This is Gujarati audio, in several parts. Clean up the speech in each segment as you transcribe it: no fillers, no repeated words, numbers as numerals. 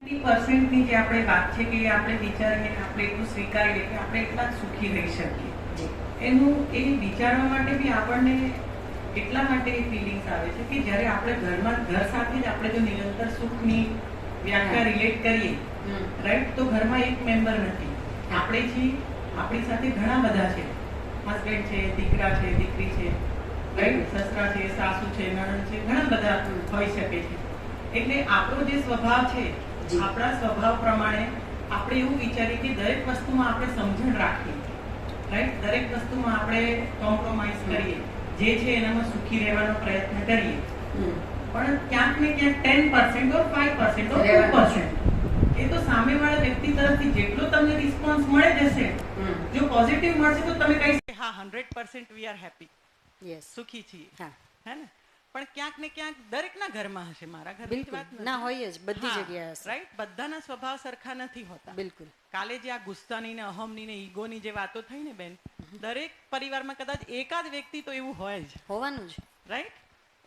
ની જે આપણે વાત છે કે આપણે વિચારીએ આપણે એટલું સ્વીકારીએ કે આપણે એટલા જ સુખી રહી શકીએ. એનું એ વિચારવા માટે બી આપણને એટલા માટે એ ફિલિંગ્સ આવે છે કે જ્યારે આપણે ઘર સાથે જ આપણે જો નિરંતર સુખની વ્યાખ્યા રિલેટ કરીએ, રાઈટ, તો ઘરમાં એક મેમ્બર નથી, આપણે છીએ, આપણી સાથે ઘણા બધા છે, હસબન્ડ છે, દીકરા છે, દીકરી છે, રાઈટ, સસરા છે, સાસુ છે, નણંદ છે, ઘણા બધા હોઈ શકે છે. એટલે આપણો જે સ્વભાવ છે, આપણા સ્વભાવ પ્રમાણે આપણે એવું વિચારીએ કે દરેક વસ્તુમાં આપણે સમજણ રાખીએ, રાઈટ, દરેક વસ્તુમાં આપણે કોમ્પ્રોમાઇઝ કરીએ, જે છે એનામાં સુખી રહેવાનો પ્રયત્ન કરીએ, પણ ક્યાંક ને ક્યાંક 10% ઓર 5% ઓર 2% એ તો સામેવાળા વ્યક્તિ તરફથી જેટલો તમને રિસ્પોન્સ મળે જશે, જો પોઝિટિવ મળશે તો તમે કહી હા 100% વી આર હેપી, સુખી છીએ, હે ને. પણ ક્યાંક ને ક્યાંક દરેકના ઘરમાં હશે, મારા ઘરની વાત ના હોય જ, બધી જગ્યાએ હશે, રાઈટ. બધાના સ્વભાવ સરખા નથી હોતા. બિલકુલ. કાલે જે આ ગુસ્સાની ને અહમની ને ઈગોની જે વાતો થઈ ને બેન, દરેક પરિવારમાં કદાચ એકાદ વ્યક્તિ તો એવું હોય જ, હોવાનું જ, રાઈટ.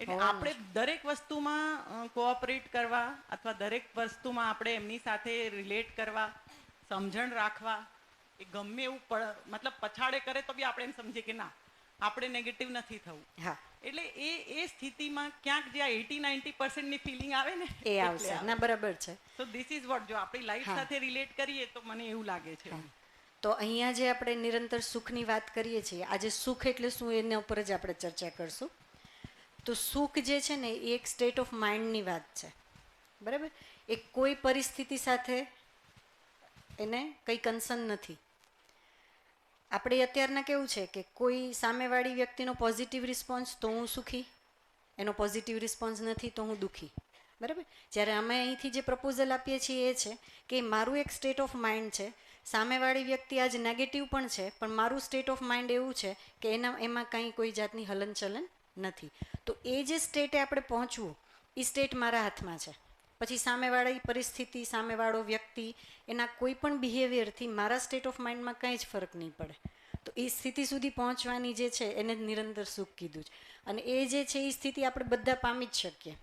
એટલે આપણે દરેક વસ્તુમાં કોઓપરેટ કરવા અથવા દરેક વસ્તુમાં આપણે એમની સાથે રિલેટ કરવા, સમજણ રાખવા, એ ગમે એવું મતલબ પછાડે કરે તો બી આપણે એમ સમજીએ કે ના, આપણે નેગેટિવ નથી થવું. હા, એટલે એ સ્થિતિમાં ક્યાંક જે 80-90% ની ફિલિંગ આવે ને એ આવશે. ના, બરાબર છે. તો ધીસ ઇઝ વોટ, જો આપણી લાઈફ સાથે રિલેટ કરીએ તો મને એવું લાગે છે. તો અહીંયા જે આપણે નિરંતર સુખની વાત કરીએ છીએ, આજે સુખ એટલે શું એના ઉપર જ આપણે ચર્ચા કરશું. તો સુખ જે છે ને એ એક સ્ટેટ ઓફ માઇન્ડની વાત છે, બરાબર. એ કોઈ પરિસ્થિતિ સાથે એને કંઈ કન્સર્ન નથી. આપણે અત્યારના કેવું છે કે કોઈ સામેવાળી વ્યક્તિનો પોઝિટિવ રિસ્પોન્સ તો હું સુખી, એનો પોઝિટિવ રિસ્પોન્સ નથી તો હું દુઃખી, બરાબર. જ્યારે અમે અહીંથી જે પ્રપોઝલ આપીએ છીએ એ છે કે મારું એક સ્ટેટ ઓફ માઇન્ડ છે, સામેવાળી વ્યક્તિ આજ નેગેટિવ પણ છે, પણ મારું સ્ટેટ ઓફ માઇન્ડ એવું છે કે એમાં કંઈ કોઈ જાતની હલનચલન નથી. તો એ જે સ્ટેટે આપણે પહોંચવું, એ સ્ટેટ મારા હાથમાં છે. પછી સામેવાળી પરિસ્થિતિ, સામેવાળો વ્યક્તિ, એના કોઈ પણ બિહેવિયરથી મારા સ્ટેટ ઓફ માઇન્ડમાં કંઈ જ ફરક નહીં પડે. તો એ સ્થિતિ સુધી પહોંચવાની જે છે એને નિરંતર સુખ કીધું છે. અને એ જે છે એ સ્થિતિ આપણે બધા પામી જ શકીએ.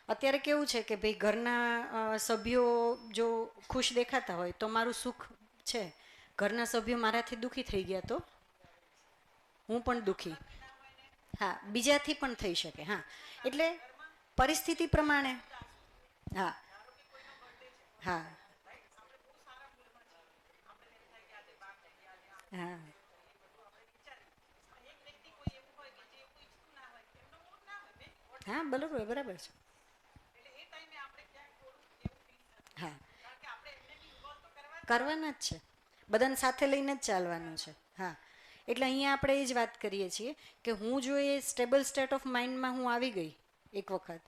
અત્યારે કેવું છે કે ભાઈ ઘરના સભ્યો જો ખુશ દેખાતા હોય તો મારું સુખ છે, ઘરના સભ્યો મારાથી દુઃખી થઈ ગયા તો હું પણ દુઃખી, હા, બીજાથી પણ થઈ શકે. હા, એટલે પરિસ્થિતિ પ્રમાણે, હા, હા, હા, હા, બરાબર, બરાબર છે. હા, કરવાના જ છે, બધાને સાથે લઈને જ ચાલવાનું છે. હા, એટલે અહીંયા આપણે એ જ વાત કરીએ છીએ કે હું જો એ સ્ટેબલ સ્ટેટ ઓફ માઇન્ડમાં હું આવી ગઈ એક વખત,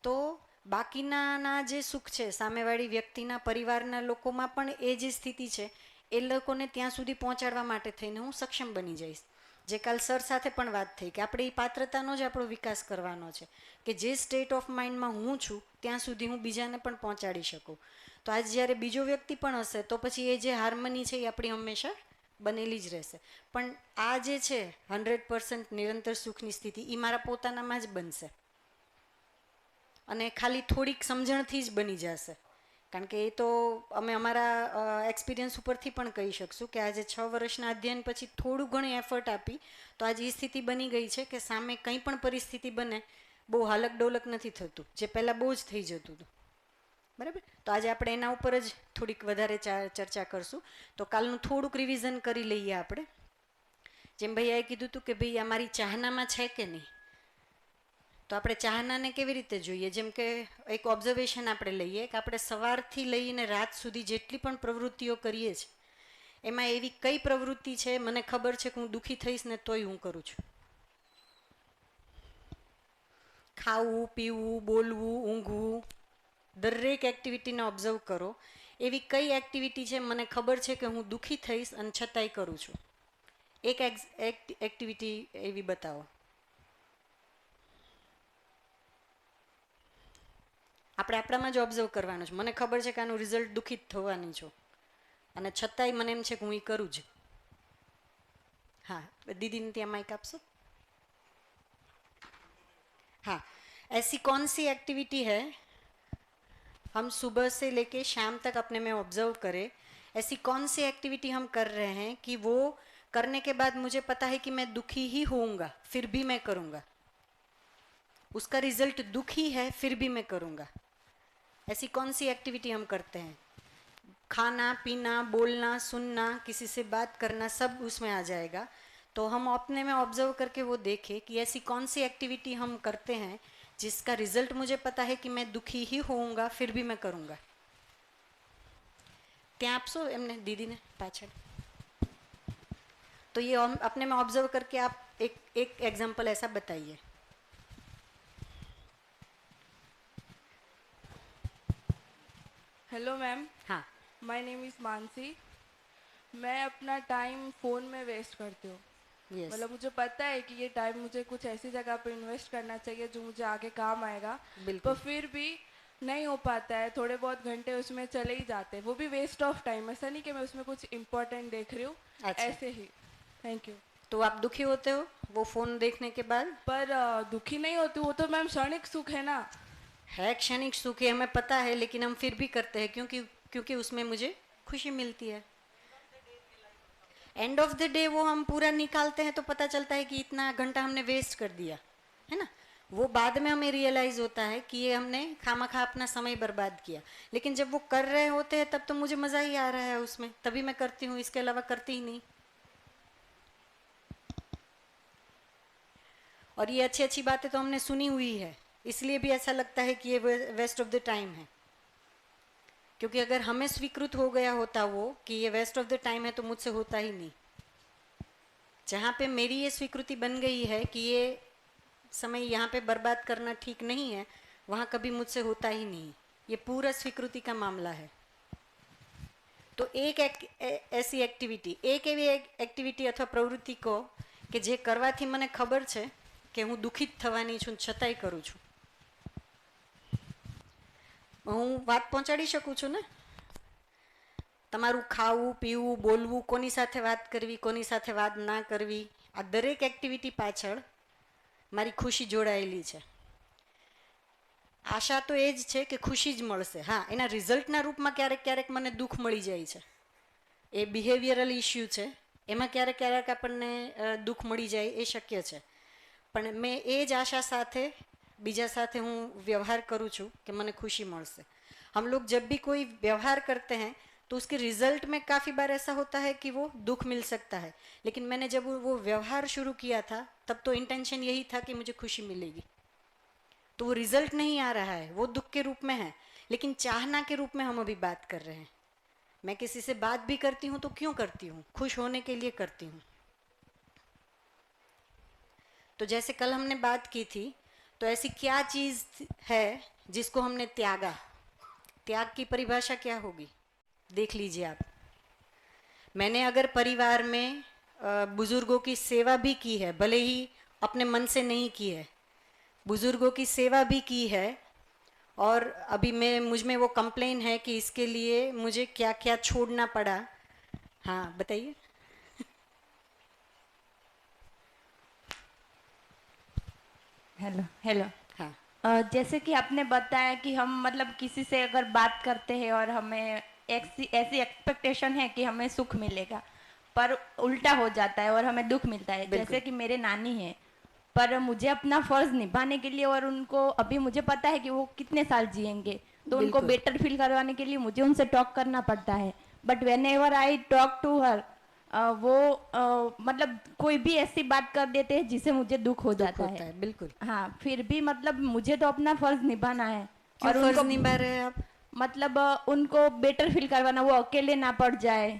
તો બાકીના જે સુખ છે, સામેવાળી વ્યક્તિના પરિવારના લોકોમાં પણ એ જે સ્થિતિ છે એ લોકોને ત્યાં સુધી પહોંચાડવા માટે થઈને હું સક્ષમ બની જઈશ. જે કાલ સર સાથે પણ વાત થઈ કે આપણે એ પાત્રતાનો જ આપણો વિકાસ કરવાનો છે કે જે સ્ટેટ ઓફ માઇન્ડમાં હું છું ત્યાં સુધી હું બીજાને પણ પહોંચાડી શકું. તો આજ જ્યારે બીજો વ્યક્તિ પણ હશે તો પછી એ જે હાર્મની છે એ આપણી હંમેશા બનેલી જ રહેશે. પણ આ જે છે 100% નિરંતર સુખની સ્થિતિ એ મારા પોતાનામાં જ બનશે અને ખાલી થોડીક સમજણથી જ બની જશે. કારણ કે એ તો અમે અમારા એક્સપિરિયન્સ ઉપરથી પણ કહી શકશું કે આજે 6 વર્ષના અધ્યયન પછી થોડું ઘણી એફર્ટ આપી તો આજે એ સ્થિતિ બની ગઈ છે કે સામે કંઈ પણ પરિસ્થિતિ બને બહુ હાલક ડોલક નથી થતું, જે પહેલાં બહુ જ થઈ જતું હતું, બરાબર. તો આજે આપણે એના ઉપર જ થોડીક વધારે ચર્ચા કરશું. તો કાલનું થોડુંક રિવિઝન કરી લઈએ આપણે. જેમ ભૈયાએ કીધું હતું કે ભાઈ અમારી ચાહનામાં છે કે નહીં, તો આપણે ચાહનાને કેવી રીતે જોઈએ? જેમ કે એક ઓબ્ઝર્વેશન આપણે લઈએ કે આપણે સવારથી લઈને રાત સુધી જેટલી પણ પ્રવૃત્તિઓ કરીએ છીએ એમાં એવી કઈ પ્રવૃત્તિ છે મને ખબર છે કે હું દુઃખી થઈશ ને તોય હું કરું છું? ખાવું, પીવું, બોલવું, ઊંઘવું, દરેક એક્ટિવિટીને ઓબ્ઝર્વ કરો. એવી કઈ એક્ટિવિટી છે મને ખબર છે કે હું દુઃખી થઈશ અને છતાંય કરું છું? એક એક્ટિવિટી એવી બતાવો. આપણે આપણામાં જ ઓબ્ઝર્વ કરવાનું છે. મને ખબર છે કે આનું રિઝલ્ટ દુઃખી થવાની છું અને છતાંય મને એમ છે કે હું એ કરું જ. હા, દીદીને ત્યાં માઇક આપશો. हाँ, ऐसी कौन सी एक्टिविटी है हम सुबह से लेके शाम तक अपने में ऑब्जर्व करें, ऐसी कौन सी एक्टिविटी हम कर रहे हैं कि वो करने के बाद मुझे पता है कि मैं दुखी ही होऊंगा, फिर भी मैं करूंगा, उसका रिजल्ट दुख ही है, फिर भी मैं करूंगा। ऐसी कौन सी एक्टिविटी हम करते हैं? खाना पीना, बोलना, सुनना, किसी से बात करना, सब उसमें आ जाएगा। तो हम अपने में ऑब्जर्व करके वो देखें कि ऐसी कौन सी एक्टिविटी हम करते हैं जिसका रिजल्ट मुझे पता है कि मैं दुखी ही होऊंगा, फिर भी मैं करूंगा। ત્યાં આપશો એમને, દીદીને પાછળ? तो ये अपने में ऑब्जर्व करके आप एक एग्जाम्पल ऐसा बताइए। हेलो मैम, हाँ। My name is Mansi. मैं अपना टाइम फ़ोन में वेस्ट करती हूँ। यस। मतलब मुझे पता है कि ये टाइम मुझे कुछ ऐसी जगह पे इन्वेस्ट करना चाहिए जो मुझे आगे काम आएगा, बिल्कुल। पर फिर भी नहीं हो पाता है। थोड़े बहुत घंटे उसमें चले ही जाते हैं, वो भी वेस्ट ऑफ टाइम। ऐसा नहीं कि मैं उसमें कुछ इम्पोर्टेंट देख रही हूँ। अच्छा। ऐसे ही। Thank you. तो आप दुखी होते हो वो फोन देखने के बाद? पर दुखी नहीं होती, वो तो मैम क्षणिक सुख है ना। है क्षणिक सुख है, हमें पता है, लेकिन हम फिर भी करते हैं क्योंकि उसमें मुझे खुशी मिलती है। एंड ऑफ द डे वो हम पूरा निकालते हैं तो पता चलता है कि इतना घंटा हमने वेस्ट कर दिया है ना। वो बाद में हमें रियलाइज होता है कि ये हमने खामखा अपना समय बर्बाद किया। लेकिन जब वो कर रहे होते हैं तब तो मुझे मज़ा ही आ रहा है उसमें, तभी मैं करती हूँ, इसके अलावा करती ही नहीं। और ये अच्छी अच्छी बातें तो हमने सुनी हुई है, इसलिए भी ऐसा लगता है कि ये वेस्ट ऑफ द टाइम है। क्योंकि अगर हमें स्वीकृत हो गया होता वो कि ये वेस्ट ऑफ द टाइम है तो मुझसे होता ही नहीं। जहाँ पे मेरी ये स्वीकृति बन गई है कि ये समय यहाँ पे बर्बाद करना ठीक नहीं है, वहाँ कभी मुझसे होता ही नहीं। ये पूरा स्वीकृति का मामला है। तो ऐसी एक्टिविटी, एक एवी एक्टिविटी अथवा प्रवृत्ति को कि जे करवाथी मने खबर छे कि हूँ दुखित थवानी छूं छतांय करूँ छूं। હું વાત પહોંચાડી શકું છું ને? તમારું ખાવું પીવું, બોલવું, કોની સાથે વાત કરવી, કોની સાથે વાત ના કરવી, આ દરેક એક્ટિવિટી પાછળ મારી ખુશી જોડાયેલી છે। આશા તો એ જ છે કે ખુશી જ મળશે। હા, એના રિઝલ્ટના રૂપમાં ક્યારેક ક્યારેક મને દુઃખ મળી જાય છે, એ બિહેવિયરલ ઇશ્યુ છે, એમાં ક્યારેક ક્યારેક આપણને દુઃખ મળી જાય, એ શક્ય છે। પણ મેં એ જ આશા સાથે बीजा साथे हूँ व्यवहार करूँ छूँ कि मने खुशी मिलसे। हम लोग जब भी कोई व्यवहार करते हैं तो उसके रिजल्ट में काफ़ी बार ऐसा होता है कि वो दुख मिल सकता है, लेकिन मैंने जब वो व्यवहार शुरू किया था तब तो इंटेंशन यही था कि मुझे खुशी मिलेगी। तो वो रिजल्ट नहीं आ रहा है, वो दुख के रूप में है, लेकिन चाहना के रूप में हम अभी बात कर रहे हैं। मैं किसी से बात भी करती हूँ तो क्यों करती हूँ? खुश होने के लिए करती हूँ। तो जैसे कल हमने बात की थी, तो ऐसी क्या चीज़ है जिसको हमने त्यागा? त्याग की परिभाषा क्या होगी? देख लीजिए आप। मैंने अगर परिवार में बुज़ुर्गों की सेवा भी की है, भले ही अपने मन से नहीं की है, बुज़ुर्गों की सेवा भी की है, और अभी मुझ में वो कंप्लेन है कि इसके लिए मुझे क्या क्या छोड़ना पड़ा। हाँ बताइए। Hello hello. हाँ। जैसे कि आपने बताया कि हम मतलब किसी से अगर बात करते हैं और हमें ऐसी ऐसी एक्सपेक्टेशन है कि हमें सुख मिलेगा, पर उल्टा हो जाता है और हमें दुख मिलता है। जैसे कि मेरे नानी है, पर मुझे अपना फर्ज निभाने के लिए, और उनको अभी मुझे पता है कि वो कितने साल जिएंगे, तो उनको बेटर फील करवाने के लिए मुझे उनसे टॉक करना पड़ता है। But whenever I talk to her, मतलब कोई भी ऐसी बात कर देते हैं जिसे मुझे दुख हो जाता है। बिल्कुल। हाँ, फिर भी मतलब मुझे तो अपना फर्ज निभाना है। क्यों और फर्ज उनको निभा रहे हैं आप? मतलब उनको बेटर फील करवाना, वो अकेले ना पड़ जाए,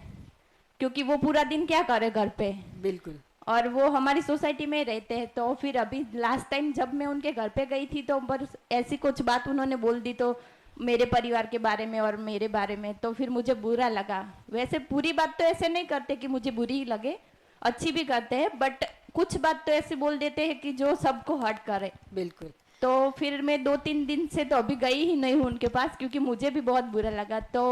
क्योंकि वो पूरा दिन क्या करे घर पे। बिल्कुल। और वो हमारी सोसाइटी में रहते हैं। तो फिर अभी लास्ट टाइम जब मैं उनके घर पे गई थी, तो बस ऐसी कुछ बात उन्होंने बोल दी तो मेरे परिवार के बारे में और मेरे बारे में, तो फिर मुझे बुरा लगा। वैसे पूरी बात तो ऐसे नहीं करते कि मुझे बुरी ही लगे, अच्छी भी करते हैं, बट कुछ बात तो ऐसे बोल देते हैं कि जो सबको हर्ट करे। बिल्कुल। तो फिर मैं 2-3 दिन से तो अभी गई ही नहीं हूँ उनके पास, क्योंकि मुझे भी बहुत बुरा लगा। तो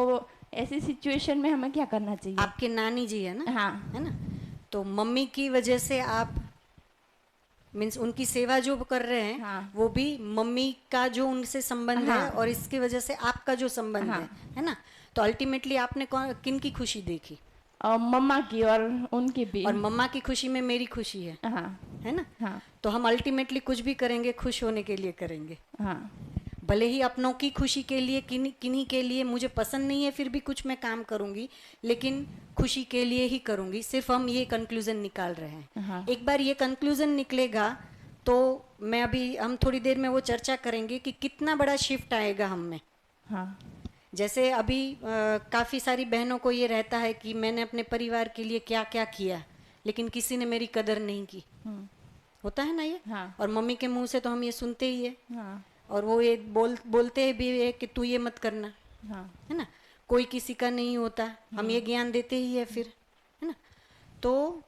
ऐसी सिचुएशन में हमें क्या करना चाहिए? आपके नानी जी है ना? हाँ। है ना? तो मम्मी की वजह से आप मीन्स उनकी सेवा जो कर रहे हैं हाँ। वो भी मम्मी का जो उनसे संबंध है हाँ। और इसकी वजह से आपका जो संबंध है ना? तो अल्टीमेटली आपने किन की खुशी देखी? मम्मा की और उनकी भी। और मम्मा की खुशी में मेरी खुशी हाँ है ना? हाँ तो हम अल्टीमेटली कुछ भी करेंगे खुश होने के लिए करेंगे, हाँ भले ही अपनों की खुशी के लिए किन्हीं के लिए मुझे पसंद नहीं है फिर भी कुछ मैं काम करूंगी, लेकिन खुशी के लिए ही करूंगी। सिर्फ हम ये कंक्लूजन निकाल रहे हैं। हाँ। एक बार ये कंक्लूजन निकलेगा तो हम थोड़ी देर में वो चर्चा करेंगे कि कितना बड़ा शिफ्ट आएगा हम में। हाँ जैसे अभी काफ़ी सारी बहनों को ये रहता है कि मैंने अपने परिवार के लिए क्या क्या किया लेकिन किसी ने मेरी कदर नहीं की, होता है ना ये? हाँ। और मम्मी के मुंह से तो हम ये सुनते ही है, हाँ और वो ये बोलते भी है कि तू ये मत करना, हाँ है ना? कोई किसी का नहीं होता, हम ये ज्ञान देते ही है फिर, है ना? तो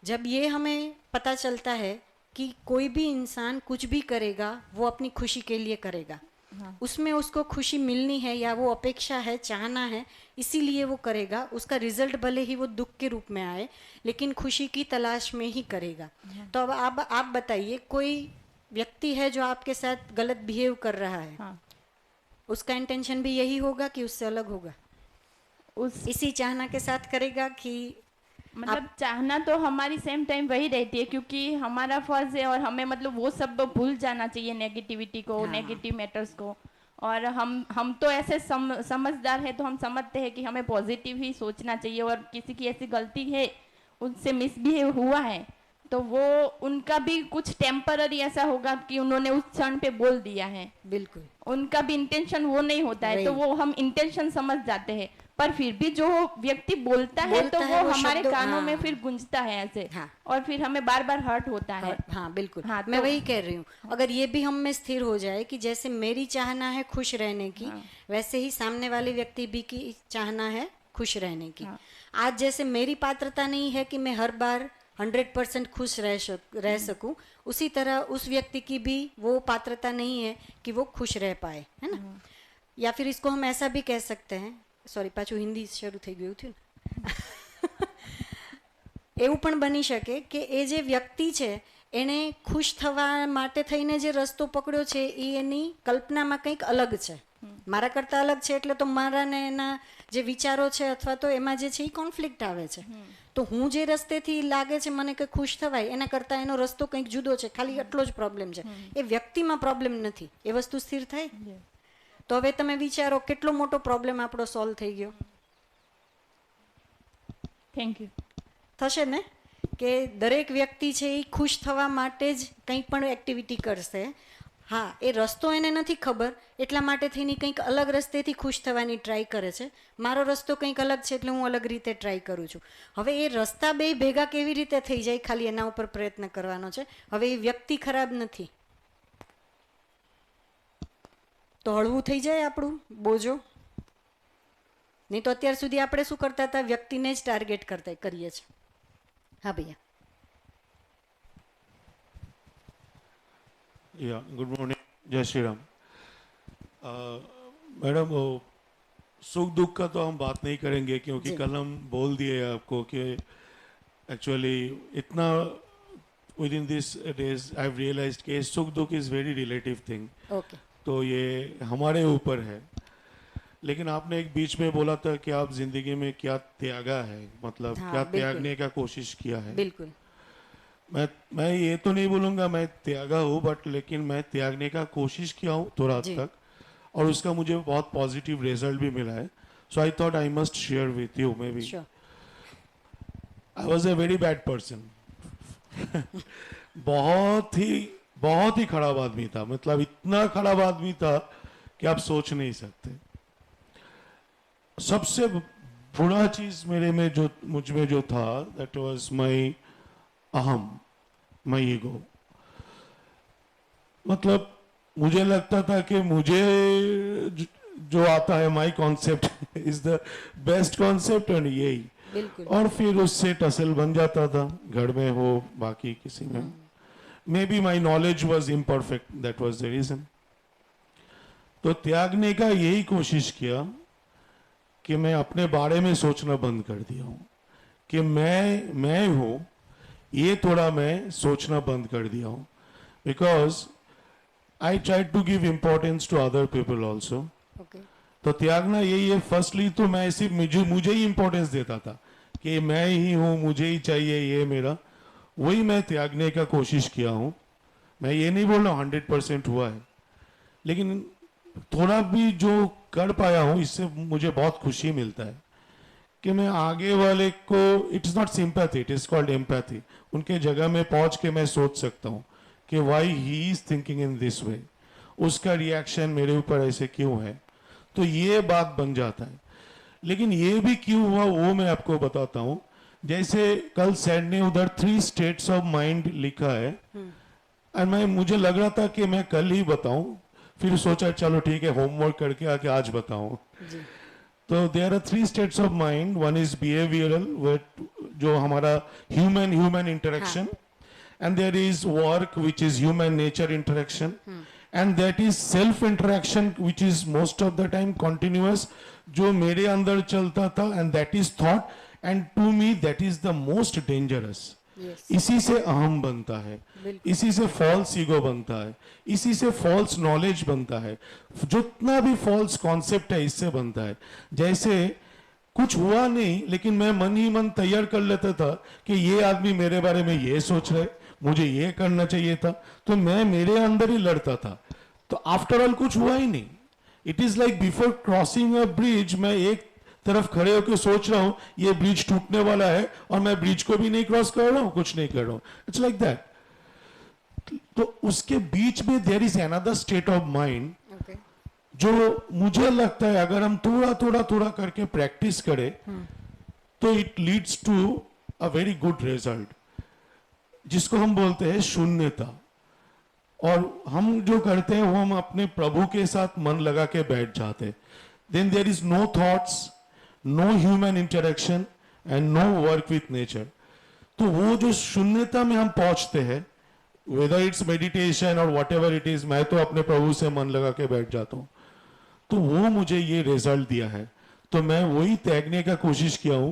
जब ये हमें पता चलता है कि कोई भी इंसान कुछ भी करेगा वो अपनी खुशी के लिए करेगा, उसमें उसको खुशी मिलनी है या वो अपेक्षा है, चाहना है, इसीलिए वो करेगा। उसका रिजल्ट भले ही वो दुख के रूप में आए लेकिन खुशी की तलाश में ही करेगा। तो अब आप बताइए, कोई व्यक्ति है जो आपके साथ गलत बिहेव कर रहा है, हाँ। उसका इंटेंशन भी यही होगा कि उससे अलग होगा, इसी चाहना के साथ करेगा कि मतलब चाहना तो हमारी सेम टाइम वही रहती है, क्योंकि हमारा फर्ज है और हमें मतलब वो सब भूल जाना चाहिए, नेगेटिविटी को, नेगेटिव मैटर्स को। और हम तो ऐसे समझदार है तो हम समझते हैं कि हमें पॉजिटिव ही सोचना चाहिए, और किसी की ऐसी गलती है, उनसे मिसबिहेव हुआ है, तो वो उनका भी कुछ टेम्पररी ऐसा होगा कि उन्होंने उस क्षण पे बोल दिया है, बिल्कुल उनका भी इंटेंशन वो नहीं होता है, तो वो हम इंटेंशन समझ जाते हैं, पर फिर भी जो व्यक्ति बोलता है तो वो हमारे कानों में फिर गूंजता है ऐसे, और फिर हमें बार बार हर्ट होता है। हाँ बिल्कुल, हाँ, मैं तो वही कह रही हूँ। अगर ये भी हम में स्थिर हो जाए कि जैसे मेरी चाहना है खुश रहने की, वैसे ही सामने वाले व्यक्ति भी की चाहना है खुश रहने की। आज जैसे मेरी पात्रता नहीं है कि मैं हर बार 100% खुश रह सकूं, उसी तरह उस व्यक्ति की भी वो पात्रता नहीं है कि वो खुश रह पाए, है ना? या फिर इसको हम ऐसा भी कह सकते हैं, સોરી પાછું હિન્દી શરૂ થઈ ગયું થયું ને, એવું પણ બની શકે કે એ જે વ્યક્તિ છે એણે ખુશ થવા માટે થઈને જે રસ્તો પકડ્યો છે એ એની કલ્પનામાં કંઈક અલગ છે, મારા કરતાં અલગ છે, એટલે તો મારા ને એના જે વિચારો છે અથવા તો એમાં જે છે એ કોન્ફ્લિક્ટ આવે છે। તો હું જે રસ્તેથી લાગે છે મને કે ખુશ થવાય, એના કરતાં એનો રસ્તો કંઈક જુદો છે, ખાલી એટલો જ પ્રોબ્લેમ છે, એ વ્યક્તિમાં પ્રોબ્લેમ નથી, એ વસ્તુ સ્થિર થાય। તો હવે તમે વિચારો કેટલો મોટો પ્રોબ્લેમ આપણો સોલ્વ થઈ ગયો। Thank you. થશે ને કે દરેક વ્યક્તિ છે એ ખુશ થવા માટે જ કંઈ પણ એક્ટિવિટી કરશે। હા, એ રસ્તો એને નથી ખબર એટલા માટે થઈને કંઈક અલગ રસ્તેથી ખુશ થવાની ટ્રાય કરે છે, મારો રસ્તો કંઈક અલગ છે એટલે હું અલગ રીતે ટ્રાય કરું છું। હવે એ રસ્તા બે ભેગા કેવી રીતે થઈ જાય ખાલી એના ઉપર પ્રયત્ન કરવાનો છે। હવે એ વ્યક્તિ ખરાબ નથી તો હળવું થઈ જાય આપણું બોજો, નહીં તો અત્યાર સુધી આપણે શું કરતા હતા, વ્યક્તિને જ ટાર્ગેટ કરીએ છીએ। હા ભૈયા। या गुड मॉर्निंग, जय श्री राम। मैडम, सुख दुख का तो हम बात नहीं करेंगे क्योंकि कल हम बोल दिए आपको कि एक्चुअली इतना within this days I have realised कि सुख दुख is very relative thing. Okay, तो ये हमारे ऊपर है। लेकिन आपने एक बीच में बोला था कि आप जिंदगी में क्या त्यागा है, मतलब हाँ, क्या बिल्कुल। त्यागने का कोशिश किया है। बिल्कुल। मैं ये तो नहीं बोलूँगा मैं त्यागा हूँ, बट लेकिन मैं त्यागने का कोशिश किया हूँ थोड़ा जी। तक, और उसका मुझे बहुत पॉजिटिव रिजल्ट भी मिला है। So I thought I must share with you. Maybe Sure. I was a very bad person. बहुत ही खराब आदमी था, मतलब इतना खराब आदमी था कि आप सोच नहीं सकते। सबसे बुरा चीज मेरे में जो मुझ में जो था, दैट वाज माय अहम, माय ईगो। मतलब मुझे लगता था कि मुझे जो आता है, my concept is the best concept, and यही। बिल्कुल। और फिर उससे टसल बन जाता था, घर में हो बाकी किसी में। Maybe my knowledge was imperfect, that was the reason. तो त्यागने का यही कोशिश किया कि मैं अपने बारे में सोचना बंद कर दिया हूँ कि मैं हूँ, ये थोड़ा मैं सोचना बंद कर दिया हूँ, because I try to give importance to other people also. Okay. तो त्यागना यही है. फर्स्टली तो मैं सिर्फ मुझे ही इम्पोर्टेंस देता था कि मैं ही हूँ, मुझे ही चाहिए, ये मेरा. वही मैं त्यागने का कोशिश किया हूँ. मैं ये नहीं बोल रहा हूँ 100% हुआ है, लेकिन थोड़ा भी जो कर पाया हूँ इससे मुझे बहुत खुशी मिलता है कि मैं आगे वाले को, it's not sympathy, it is called empathy, उनके जगह में पहुंच के मैं सोच सकता हूँ कि why he is thinking in this way, उसका रिएक्शन मेरे ऊपर ऐसे क्यों है. तो ये बात बन जाता है. लेकिन ये भी क्यों हुआ वो मैं आपको बताता हूँ. जैसे कल सैड ने उधर 3 स्टेट्स ऑफ माइंड लिखा है, और मुझे लग रहा था कि मैं कल ही बताऊं, फिर सोचा चलो ठीक है होमवर्क करके आके आज बताऊं. तो there are 3 states of mind. One is behavioural, जो हमारा human interaction, and there is work which is human nature interaction, and that is self interaction which is most of the time continuous, जो मेरे अंदर चलता था, and that is thought, and to me that is the most dangerous. Yes. इसी से अहम बनता है, इसी से फॉल्स ईगो बनता है, इसी से फॉल्स नॉलेज बनता है, जितना भी फॉल्स कॉन्सेप्ट है इससे बनता है. जैसे कुछ हुआ नहीं लेकिन मैं मन ही मन तैयार कर लेता था कि ये आदमी मेरे बारे में ये सोच रहे, मुझे ये करना चाहिए था, तो मैं मेरे अंदर ही लड़ता था. तो आफ्टर ऑल कुछ हुआ ही नहीं. It is like before crossing a bridge, मैं एक तरफ खड़े होकर सोच रहा हूं ये ब्रिज टूटने वाला है और मैं ब्रिज को भी नहीं क्रॉस कर रहा हूं, कुछ नहीं कर रहा हूं. It's like that. तो उसके बीच में there is another state of mind, जो मुझे लगता है अगर हम थोड़ा करके प्रैक्टिस करें तो it leads to a very good result, जिसको हम बोलते हैं शून्यता. और हम जो करते हैं वो हम अपने प्रभु के साथ मन लगा के बैठ जाते हैं. Then there is no thoughts, no human interaction and no work with nature. तो वो जो शून्यता में हम पहुंचते हैं, वेदर इट्स मेडिटेशन और वट एवर इट इज, मैं तो अपने प्रभु से मन लगा के बैठ जाता हूं. तो वो मुझे ये रिजल्ट दिया है. तो मैं वही त्यागने का कोशिश किया हूं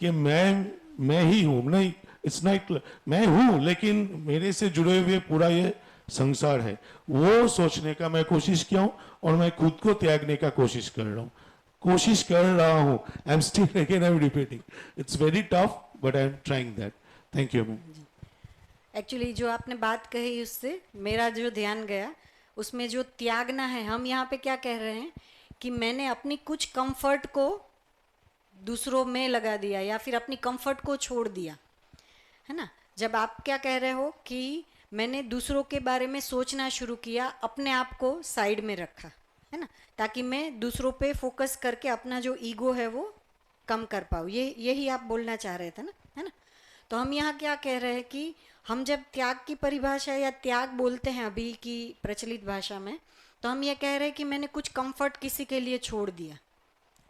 कि मैं ही हूं. नहीं, इट्स नॉट मैं हूं, लेकिन मेरे से जुड़े हुए पूरा ये संसार है, वो सोचने का मैं कोशिश किया हूं. और मैं खुद को त्यागने का कोशिश कर रहा हूं. I am still again I am repeating, it's very tough but I am trying that. Thank you ma'am. Actually जो आपने बात कही उससे मेरा जो ध्यान गया, उसमें जो त्यागना है, हम यहाँ पे क्या कह रहे हैं कि मैंने अपनी कुछ कंफर्ट को दूसरों में लगा दिया या फिर अपनी कंफर्ट को छोड़ दिया, है ना. जब आप क्या कह रहे हो कि मैंने दूसरों के बारे में सोचना शुरू किया, अपने आप को साइड में रखा, है ना, ताकि मैं दूसरों पे फोकस करके अपना जो ईगो है वो कम कर पाऊँ. यही आप बोलना चाह रहे थे ना, है ना. तो हम यहाँ क्या कह रहे हैं कि हम जब त्याग की परिभाषा या त्याग बोलते हैं अभी की प्रचलित भाषा में, तो हम ये कह रहे हैं कि मैंने कुछ कंफर्ट किसी के लिए छोड़ दिया.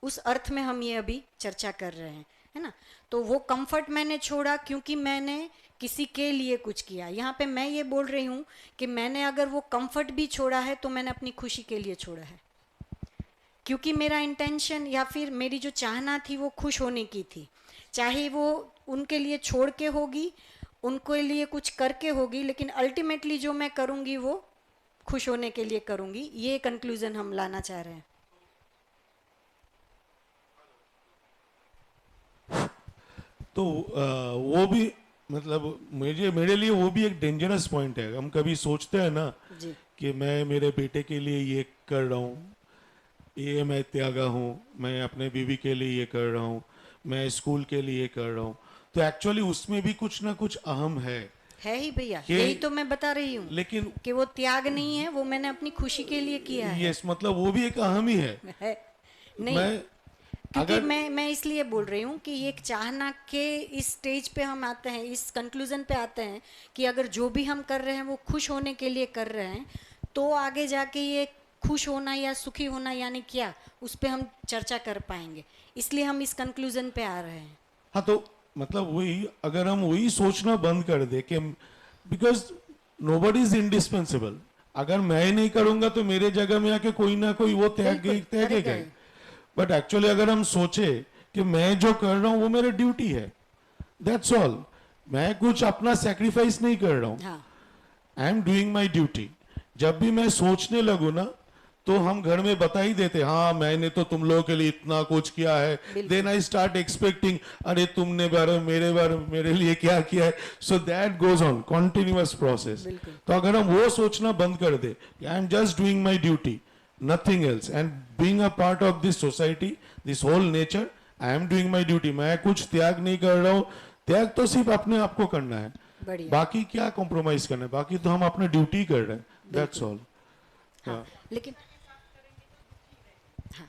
उस अर्थ में हम ये अभी चर्चा कर रहे हैं, है ना. तो वो कंफर्ट मैंने छोड़ा क्योंकि मैंने किसी के लिए कुछ किया. यहाँ पे मैं ये बोल रही हूँ कि मैंने अगर वो कंफर्ट भी छोड़ा है तो मैंने अपनी खुशी के लिए छोड़ा है, क्योंकि मेरा इंटेंशन या फिर मेरी जो चाहना थी वो खुश होने की थी. चाहे वो उनके लिए छोड़ के होगी, उनके लिए कुछ करके होगी, लेकिन अल्टीमेटली जो मैं करूँगी वो खुश होने के लिए करूँगी. ये कंक्लूजन हम लाना चाह रहे हैं. तो वो भी मतलब मेरे लिए वो भी एक डेंजरस पॉइंट है. हम कभी सोचते हैं ना जी. कि मैं मेरे बेटे के लिए ये कर रहा हूँ, ये मैं त्यागा हूँ, मैं अपने बीवी के लिए ये कर रहा हूँ, मैं स्कूल के लिए कर रहा हूँ. तो एक्चुअली उसमें भी कुछ ना कुछ अहम है ही भैया, यही तो मैं बता रही हूँ. लेकिन कि वो त्याग नहीं है, वो मैंने अपनी खुशी के लिए किया है. यस, मतलब वो भी एक अहम ही है. नहीं, मैं क्योंकि मैं इसलिए बोल रही हूँ कि ये एक चाहना के इस स्टेज पे हम आते हैं, इस कंक्लूजन पे आते हैं कि अगर जो भी हम कर रहे हैं वो खुश होने के लिए कर रहे हैं, तो आगे जाके ये खुश होना या सुखी होना यानी क्या, उस पर हम चर्चा कर पाएंगे. इसलिए हम इस कंक्लूजन पे आ रहे हैं. हाँ, तो मतलब वही, अगर हम वही सोचना बंद कर दे कि बिकॉज नोबडी इज इंडिस्पेंसिबल. अगर मैं नहीं करूंगा तो मेरे जगह में आके कोई ना कोई वो त्यागेगा. बट एक्चुअली अगर हम सोचे कि मैं जो कर रहा हूं वो मेरा ड्यूटी है, दैट्स ऑल. मैं कुछ अपना सेक्रीफाइस नहीं कर रहा हूँ, हाँ आई एम डूइंग माई ड्यूटी. जब भी मैं सोचने लगूँ ना, तो हम घर में बता ही देते, हाँ मैंने तो तुम लोगों के लिए इतना कुछ किया है. देन आई स्टार्ट एक्सपेक्टिंग, अरे तुमने बारे मेरे लिए क्या किया है. So that goes on continuous process. तो अगर हम वो सोचना बंद कर दे, I am just doing my duty, nothing else, and being a part of this society, this whole nature, I am doing my duty. मैं कुछ त्याग नहीं कर रहा हूँ. त्याग तो सिर्फ अपने आप को करना है, बढ़िया. बाकी क्या कॉम्प्रोमाइज करना है, बाकी तो हम अपनी ड्यूटी कर रहे हैं. That's all. हाँ लेकिन हाँ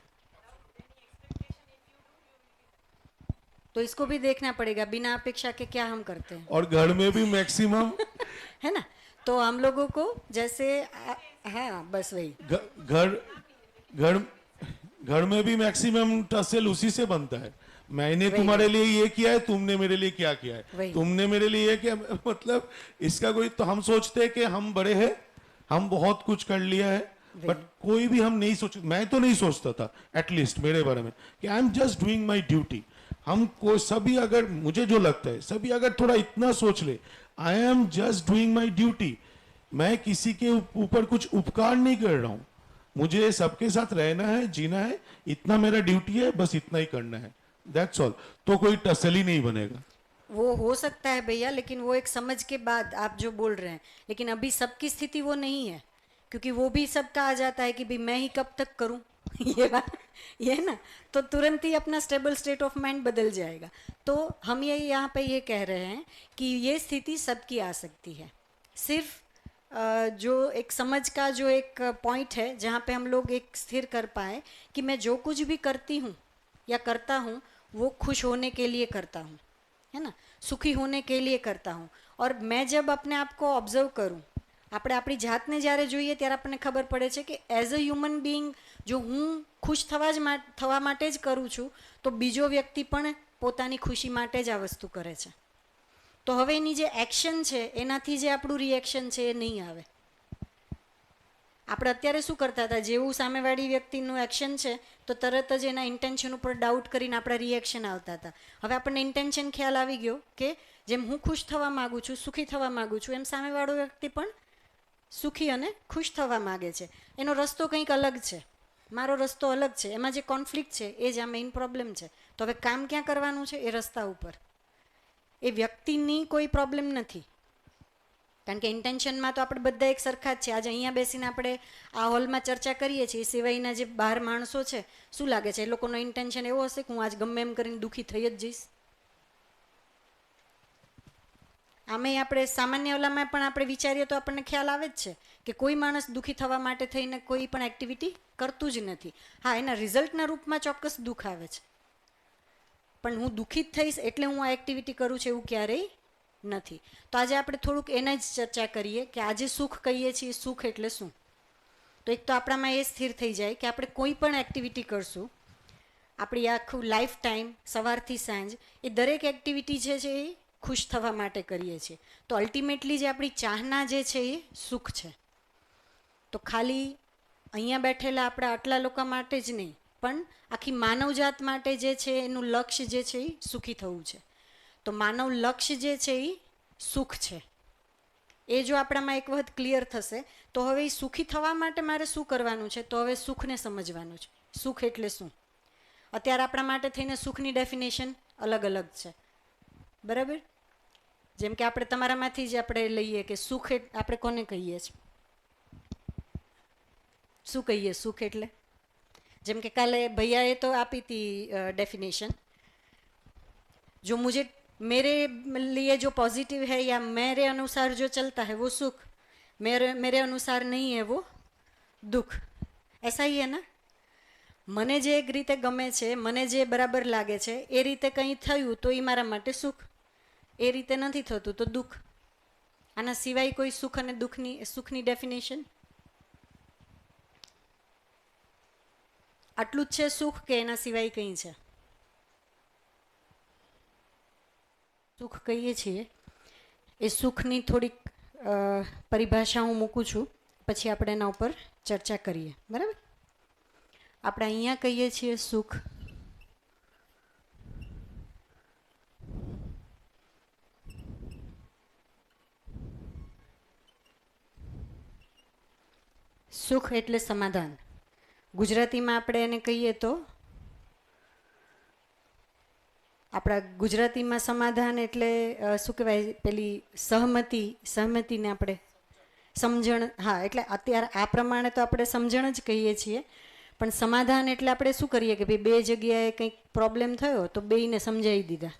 तो इसको भी देखना पड़ेगा बिना अपेक्षा के क्या हम करते हैं, और घर में भी मैक्सिमम है ना. तो हम लोगों को जैसे हाँ बस वही घर घर घर में भी मैक्सिमम टसल उसी से बनता है. मैंने तुम्हारे लिए ये किया है, तुमने मेरे लिए क्या किया है, तुमने मेरे लिए ये किया. मतलब इसका कोई, तो हम सोचते हैं कि हम बड़े हैं, हम बहुत कुछ कर लिया है, बट कोई भी हम नहीं सोच, मैं तो नहीं सोचता था एटलीस्ट मेरे बारे में कि आई am just doing my duty. हम को सभी, अगर मुझे जो लगता है, सभी अगर थोड़ा इतना सोच ले, आई am just doing my duty, मैं किसी के ऊपर कुछ उपकार नहीं कर रहा हूं, मुझे सबके साथ रहना है, जीना है, इतना मेरा ड्यूटी है, बस इतना ही करना है. That's all. तो कोई टसली नहीं बनेगा. वो हो सकता है भैया, लेकिन वो एक समझ के बाद आप जो बोल रहे हैं, लेकिन अभी सबकी स्थिति वो नहीं है, क्योंकि वो भी सबका आ जाता है कि भाई मैं ही कब तक करूं ये बात, ये ना, तो तुरंत ही अपना स्टेबल स्टेट ऑफ माइंड बदल जाएगा. तो हम ये यहाँ पे ये कह रहे हैं कि ये स्थिति सबकी आ सकती है. सिर्फ जो एक समझ का जो एक पॉइंट है जहाँ पे हम लोग एक स्थिर कर पाए कि मैं जो कुछ भी करती हूँ या करता हूँ वो खुश होने के लिए करता हूँ, है ना, સુખી હોને કે लिए કરતા હું. और मैं जब अपने आप को ऑब्जर्व करूँ, આપણે આપણી જાતને જ્યારે જોઈએ ત્યારે આપણને ખબર પડે છે કે એઝ અ હ્યુમન બિંગ જો હું ખુશ થવા માટે જ કરું છું, તો બીજો વ્યક્તિ પણ પોતાની ખુશી માટે જ આ વસ્તુ કરે છે. તો હવે એની જે એક્શન છે એનાથી જે આપણું રિએક્શન છે એ નહીં આવે. આપણે અત્યારે શું કરતા હતા, જેવું સામેવાળી વ્યક્તિનું એક્શન છે તો તરત જ એના ઇન્ટેન્શન ઉપર ડાઉટ કરીને આપણા રિએક્શન આવતા હતા. હવે આપણને ઇન્ટેન્શન ખ્યાલ આવી ગયો કે જેમ હું ખુશ થવા માગું છું, સુખી થવા માગું છું, એમ સામેવાળો વ્યક્તિ પણ સુખી અને ખુશ થવા માગે છે. એનો રસ્તો કંઈક અલગ છે, મારો રસ્તો અલગ છે. એમાં જે કોન્ફ્લિક્ટ છે એ જ આ મેઇન પ્રોબ્લેમ છે. તો હવે કામ ક્યાં કરવાનું છે? એ રસ્તા ઉપર. એ વ્યક્તિની કોઈ પ્રોબ્લેમ નથી, કારણ કે ઇન્ટેન્શનમાં તો આપણે બધા એક સરખા જ છે. આજે અહીંયા બેસીને આપણે આ હોલમાં ચર્ચા કરીએ છીએ, સિવાયના જે બહાર માણસો છે, શું લાગે છે એ લોકોનો ઇન્ટેન્શન એવો હશે કે હું આજ ગમે એમ કરીને દુઃખી થઈ જ જઈશ? આમે આપણે સામાન્ય ઓલામાં પણ આપણે વિચારીએ તો આપણને ખ્યાલ આવે જ છે કે કોઈ માણસ દુઃખી થવા માટે થઈને કોઈ પણ એક્ટિવિટી કરતું જ નથી. હા, એના રિઝલ્ટના રૂપમાં ચોક્કસ દુઃખ આવે છે, પણ હું દુઃખી જ થઈશ એટલે હું આ એક્ટિવિટી કરું છું એવું ક્યારેય નથી. તો આજે આપણે થોડુંક એના જ ચર્ચા કરીએ કે આજે સુખ કહીએ છીએ, સુખ એટલે શું? તો એક તો આપણામાં એ સ્થિર થઈ જાય કે આપણે કોઈ પણ એક્ટિવિટી કરશું, આપણી આખું લાઈફ ટાઈમ સવારથી સાંજ એ દરેક એક્ટિવિટી જે છે એ ખુશ થવા માટે કરીએ છીએ. તો અલ્ટિમેટલી જે આપણી ચાહના જે છે એ સુખ છે. તો ખાલી અહીંયા બેઠેલા આપણા આટલા લોકો માટે જ નહીં, પણ આખી માનવજાત માટે જે છે એનું લક્ષ્ય જે છે એ સુખી થવું છે. તો માનવ લક્ષ્ય જે છે એ સુખ છે. એ જો આપણામાં એક વખત ક્લિયર થશે તો હવે એ સુખી થવા માટે મારે શું કરવાનું છે? તો હવે સુખને સમજવાનું છે. સુખ એટલે શું? અત્યારે આપણા માટે થઈને સુખની ડેફિનેશન અલગ અલગ છે, બરાબર? જેમ કે આપણે તમારામાંથી જ આપણે લઈએ કે સુખ આપણે કોને કહીએ છીએ? શું કહીએ સુખ એટલે? જેમ કે કાલે ભૈયાએ તો આપી હતી डेफिनेशन, जो मुझे मेरे लिए जो पॉजिटिव है या मेरे अनुसार जो चलता है वो सुख, मेरे अनुसार नहीं है वो दुख. ऐसा ही है ना? મને જે એક રીતે ગમે છે, મને જે બરાબર લાગે છે એ રીતે કંઈ થયું તો એ મારા માટે સુખ, એ રીતે નથી થતું તો દુઃખ. આના સિવાય કોઈ સુખ અને સુખની ડેફિનેશન આટલું જ છે સુખ કે એના સિવાય કંઈ છે? સુખ કહીએ છીએ એ સુખની થોડીક પરિભાષા હું મૂકું છું, પછી આપણે એના ઉપર ચર્ચા કરીએ, બરાબર? આપણે અહીંયા કહીએ છીએ સુખ સુખ એટલે સમાધાન. ગુજરાતીમાં આપણે એને કહીએ તો આપણા ગુજરાતીમાં સમાધાન એટલે શું કહેવાય, પેલી સહમતિને આપણે સમજણ. હા, એટલે અત્યારે આ પ્રમાણે તો આપણે સમજણ જ કહીએ છીએ, પણ સમાધાન એટલે આપણે શું કરીએ કે ભાઈ બે જગ્યાએ કંઈક પ્રોબ્લેમ થયો તો બેયને સમજાવી દીધા,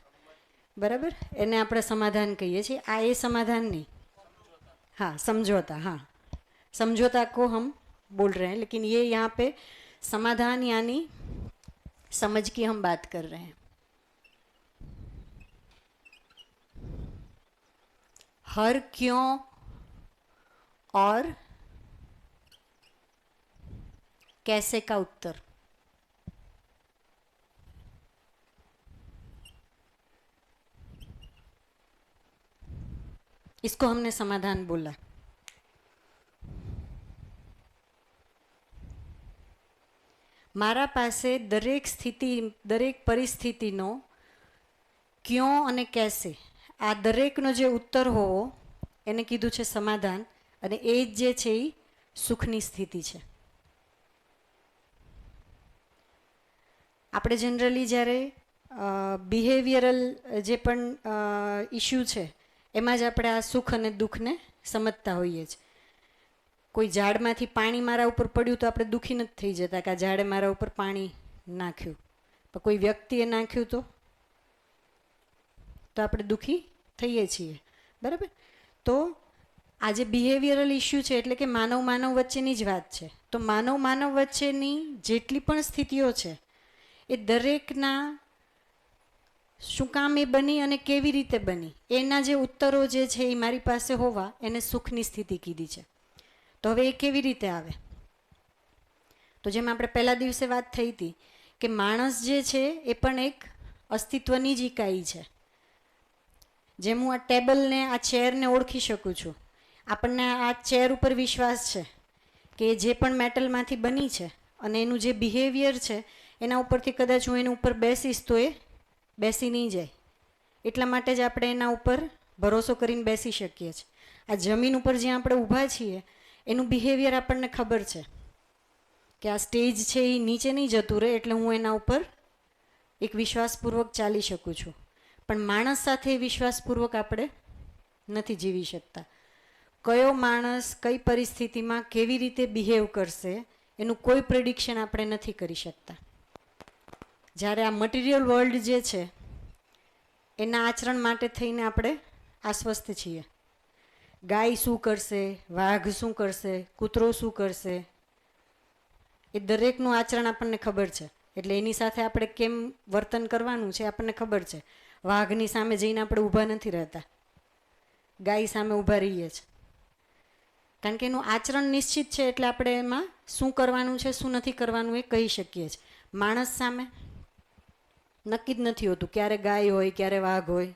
બરાબર, એને આપણે સમાધાન કહીએ છીએ. આ એ સમાધાન નહીં, हाँ समझौता, हाँ समझौता को हम बोल रहे हैं, लेकिन ये यहाँ पे समाधान यानी समझ की हम बात कर रहे हैं. हर क्यों और कैसे का उत्तर. इसको हमने समाधान बोला. મારા પાસે દરેક સ્થિતિ, દરેક પરિસ્થિતિનો ક્યોં અને કેસે, આ દરેકનો જે ઉત્તર હોવો એને કીધું છે સમાધાન, અને એ જ જે છે એ સુખની સ્થિતિ છે. આપણે જનરલી જ્યારે બિહેવિયરલ જે પણ ઇશ્યુ છે એમાં જ આપણે આ સુખ અને દુઃખને સમજતા હોઈએ છીએ. કોઈ ઝાડમાંથી પાણી મારા ઉપર પડ્યું તો આપણે દુઃખી નથી થઈ જતા કે આ ઝાડે મારા ઉપર પાણી નાખ્યું, પણ કોઈ વ્યક્તિએ નાખ્યું તો આપણે દુઃખી થઈએ છીએ, બરાબર. તો આ જે બિહેવિયરલ ઇશ્યુ છે એટલે કે માનવ વચ્ચેની જ વાત છે. તો માનવ વચ્ચેની જેટલી પણ સ્થિતિઓ છે એ દરેકના શું કામ એ બની અને કેવી રીતે બની એના જે ઉત્તરો જે છે એ મારી પાસે હોવા એને સુખની સ્થિતિ કીધી છે. તો હવે એ કેવી રીતે આવે? તો જેમ આપણે પહેલા દિવસે વાત થઈ હતી કે માણસ જે છે એ પણ એક અસ્તિત્વની જ ઇકાઈ છે. જેમ હું આ ટેબલને, આ ચેરને ઓળખી શકું છું, આપણને આ ચેર ઉપર વિશ્વાસ છે કે જે પણ મેટલમાંથી બની છે અને એનું જે બિહેવિયર છે એના ઉપરથી કદાચ હું એની ઉપર બેસીશ તો એ બેસી નહીં જાય, એટલા માટે જ આપણે એના ઉપર ભરોસો કરીને બેસી શકીએ છીએ. આ જમીન ઉપર જ્યાં આપણે ઊભા છીએ એનું બિહેવિયર આપણને ખબર છે કે આ સ્ટેજ છે એ નીચે નહીં જતું રહે, એટલે હું એના ઉપર એક વિશ્વાસપૂર્વક ચાલી શકું છું. પણ માણસ સાથે વિશ્વાસપૂર્વક આપણે નથી જીવી શકતા. કયો માણસ કઈ પરિસ્થિતિમાં કેવી રીતે બિહેવ કરશે એનું કોઈ પ્રેડિક્શન આપણે નથી કરી શકતા. જ્યારે આ મટીરિયલ વર્લ્ડ જે છે એના આચરણ માટે થઈને આપણે આશ્વસ્ત છીએ. ગાય શું કરશે, વાઘ શું કરશે, કૂતરો શું કરશે, એ દરેકનું આચરણ આપણને ખબર છે, એટલે એની સાથે આપણે કેમ વર્તન કરવાનું છે આપણને ખબર છે. વાઘની સામે જઈને આપણે ઊભા નથી રહેતા, ગાય સામે ઊભા રહીએ છીએ, કારણ કે એનું આચરણ નિશ્ચિત છે, એટલે આપણે એમાં શું કરવાનું છે શું નથી કરવાનું એ કહી શકીએ છીએ. માણસ સામે નક્કી જ નથી હોતું, ક્યારે ગાય હોય ક્યારે વાઘ હોય,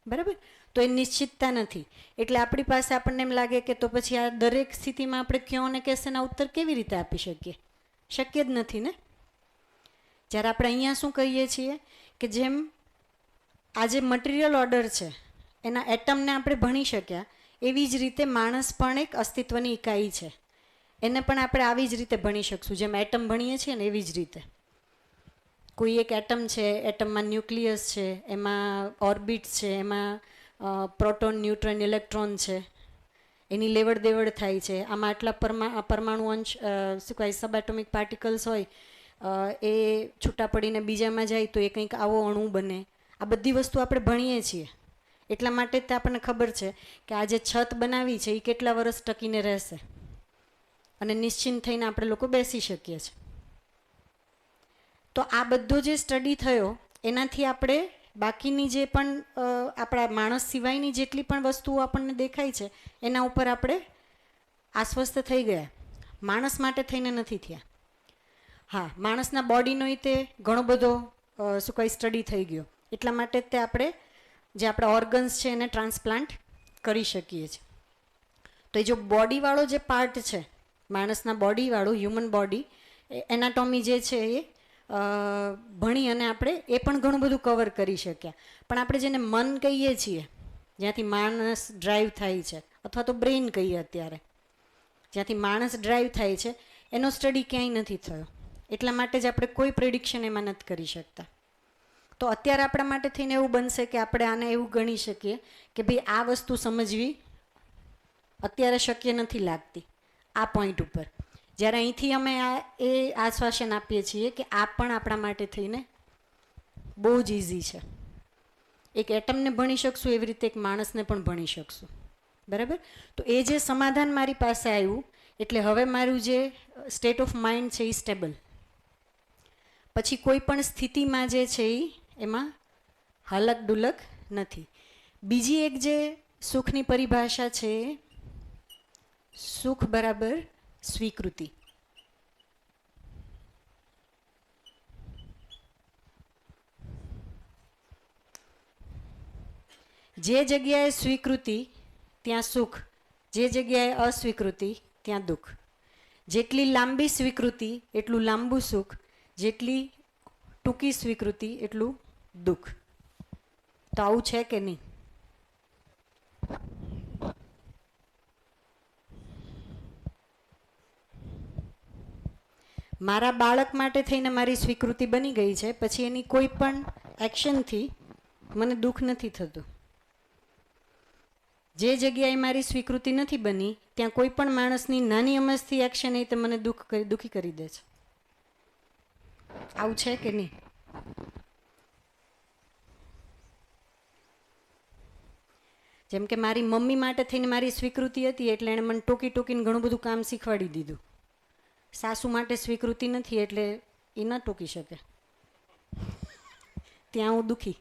બરાબર. તો એ નિશ્ચિતતા નથી, એટલે આપણી પાસે આપણને એમ લાગે કે તો પછી આ દરેક સ્થિતિમાં આપણે ક્યાં ને કેસેના ઉત્તર કેવી રીતે આપી શકીએ? શક્ય જ નથી ને. જ્યારે આપણે અહીંયા શું કહીએ છીએ કે જેમ આ જે મટીરિયલ ઓર્ડર છે એના એટમને આપણે ભણી શક્યા, એવી જ રીતે માણસ પણ એક અસ્તિત્વની ઇકાઈ છે, એને પણ આપણે આવી જ રીતે ભણી શકશું. જેમ એટમ ભણીએ છીએ ને એવી જ રીતે કોઈ એક એટમ છે, એટમમાં ન્યુક્લિયસ છે, એમાં ઓર્બિટ્સ છે, એમાં પ્રોટોન, ન્યુટ્રોન, ઇલેક્ટ્રોન છે, એની લેવડ દેવડ થાય છે. આમાં આટલા પરમાણુ અંશ શું કહેવાય સબ એટોમિક પાર્ટિકલ્સ હોય, એ છૂટા પડીને બીજામાં જાય તો એ કંઈક આવો અણુ બને. આ બધી વસ્તુ આપણે ભણીએ છીએ, એટલા માટે જ આપણને ખબર છે કે આ જે છત બનાવી છે એ કેટલા વર્ષ ટકીને રહેશે અને નિશ્ચિંત થઈને આપણે લોકો બેસી શકીએ છીએ. તો આ બધો જે સ્ટડી થયો એનાથી આપણે બાકીની જે પણ આપણા માણસ સિવાયની જેટલી પણ વસ્તુઓ આપણને દેખાય છે એના ઉપર આપણે આશ્વસ્ત થઈ ગયા. માણસ માટે થઈને નથી થયા. હા, માણસના બોડીનો તે ઘણો બધો શું કંઈ સ્ટડી થઈ ગયો, એટલા માટે તે આપણે જે આપણા ઓર્ગન્સ છે એને ટ્રાન્સપ્લાન્ટ કરી શકીએ છીએ. તો એ જો બોડીવાળો જે પાર્ટ છે, માણસના બોડીવાળું હ્યુમન બોડી એનાટોમી જે છે એ ભણી અને આપણે એ પણ ઘણું બધું કવર કરી શક્યા. પણ આપણે જેને મન કહીએ છીએ, જ્યાંથી માણસ ડ્રાઈવ થાય છે, અથવા તો બ્રેઇન કહીએ અત્યારે, જ્યાંથી માણસ ડ્રાઈવ થાય છે એનો સ્ટડી ક્યાંય નથી થયો. એટલા માટે જ આપણે કોઈ પ્રિડિક્શન એમાં નથી કરી શકતા. તો અત્યારે આપણા માટે થઈને એવું બનશે કે આપણે આને એવું ગણી શકીએ કે ભાઈ આ વસ્તુ સમજવી અત્યારે શક્ય નથી લાગતી આ પોઈન્ટ ઉપર. જ્યારે અહીંથી અમે એ આશ્વાસન આપીએ છીએ કે આ પણ આપણા માટે થઈને બહુ જ ઇઝી છે. એક એટમને ભણી શકશું એવી રીતે એક માણસને પણ ભણી શકશું. બરાબર? તો એ જે સમાધાન મારી પાસે આવ્યું એટલે હવે મારું જે સ્ટેટ ઓફ માઇન્ડ છે એ સ્ટેબલ. પછી કોઈ પણ સ્થિતિમાં જે છે એમાં હલક ડુલક નથી. બીજી એક જે સુખની પરિભાષા છે સુખ બરાબર સ્વીકૃતિ. જે જગ્યાએ સ્વીકૃતિ ત્યાં સુખ, જે જગ્યાએ અસ્વીકૃતિ ત્યાં દુઃખ. જેટલી લાંબી સ્વીકૃતિ એટલું લાંબુ સુખ, જેટલી ટૂંકી સ્વીકૃતિ એટલું દુઃખ. તો આવું છે કે નહીં? મારા બાળક માટે થઈને મારી સ્વીકૃતિ બની ગઈ છે, પછી એની કોઈ પણ એક્શનથી મને દુઃખ નથી થતું. જે જગ્યાએ મારી સ્વીકૃતિ નથી બની ત્યાં કોઈ પણ માણસની નાની અમસ્તી એક્શન એ તે મને દુઃખી કરી દે છે. આવું છે કે નહીં? જેમ કે મારી મમ્મી માટે થઈને મારી સ્વીકૃતિ હતી એટલે એણે મને ટોકી ટોકીને ઘણું બધું કામ શીખવાડી દીધું. સાસુ માટે સ્વીકૃતિ નથી એટલે એ ન ટોકી શકે, ત્યાં હું દુઃખી.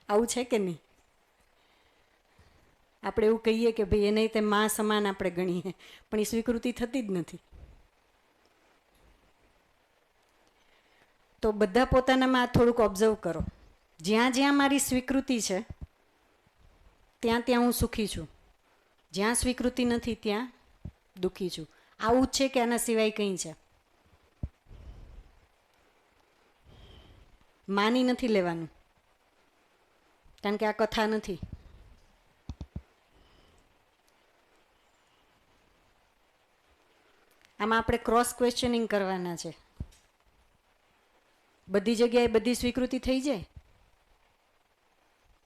આવું છે કે નહીં? આપણે એવું કહીએ કે ભાઈ એને તે માં સમાન આપણે ગણીએ, પણ એ સ્વીકૃતિ થતી જ નથી. તો બધા પોતાનામાં થોડુંક ઓબ્ઝર્વ કરો. જ્યાં જ્યાં મારી સ્વીકૃતિ છે ત્યાં ત્યાં હું સુખી છું, જ્યાં સ્વીકૃતિ નથી ત્યાં દુઃખી છું. આવું જ છે કે આના સિવાય કંઈ છે? માની નથી લેવાનું, કારણ કે આ કથા નથી. આમાં આપણે ક્રોસ ક્વેશ્ચનિંગ કરવાના છે. બધી જગ્યાએ બધી સ્વીકૃતિ થઈ જાય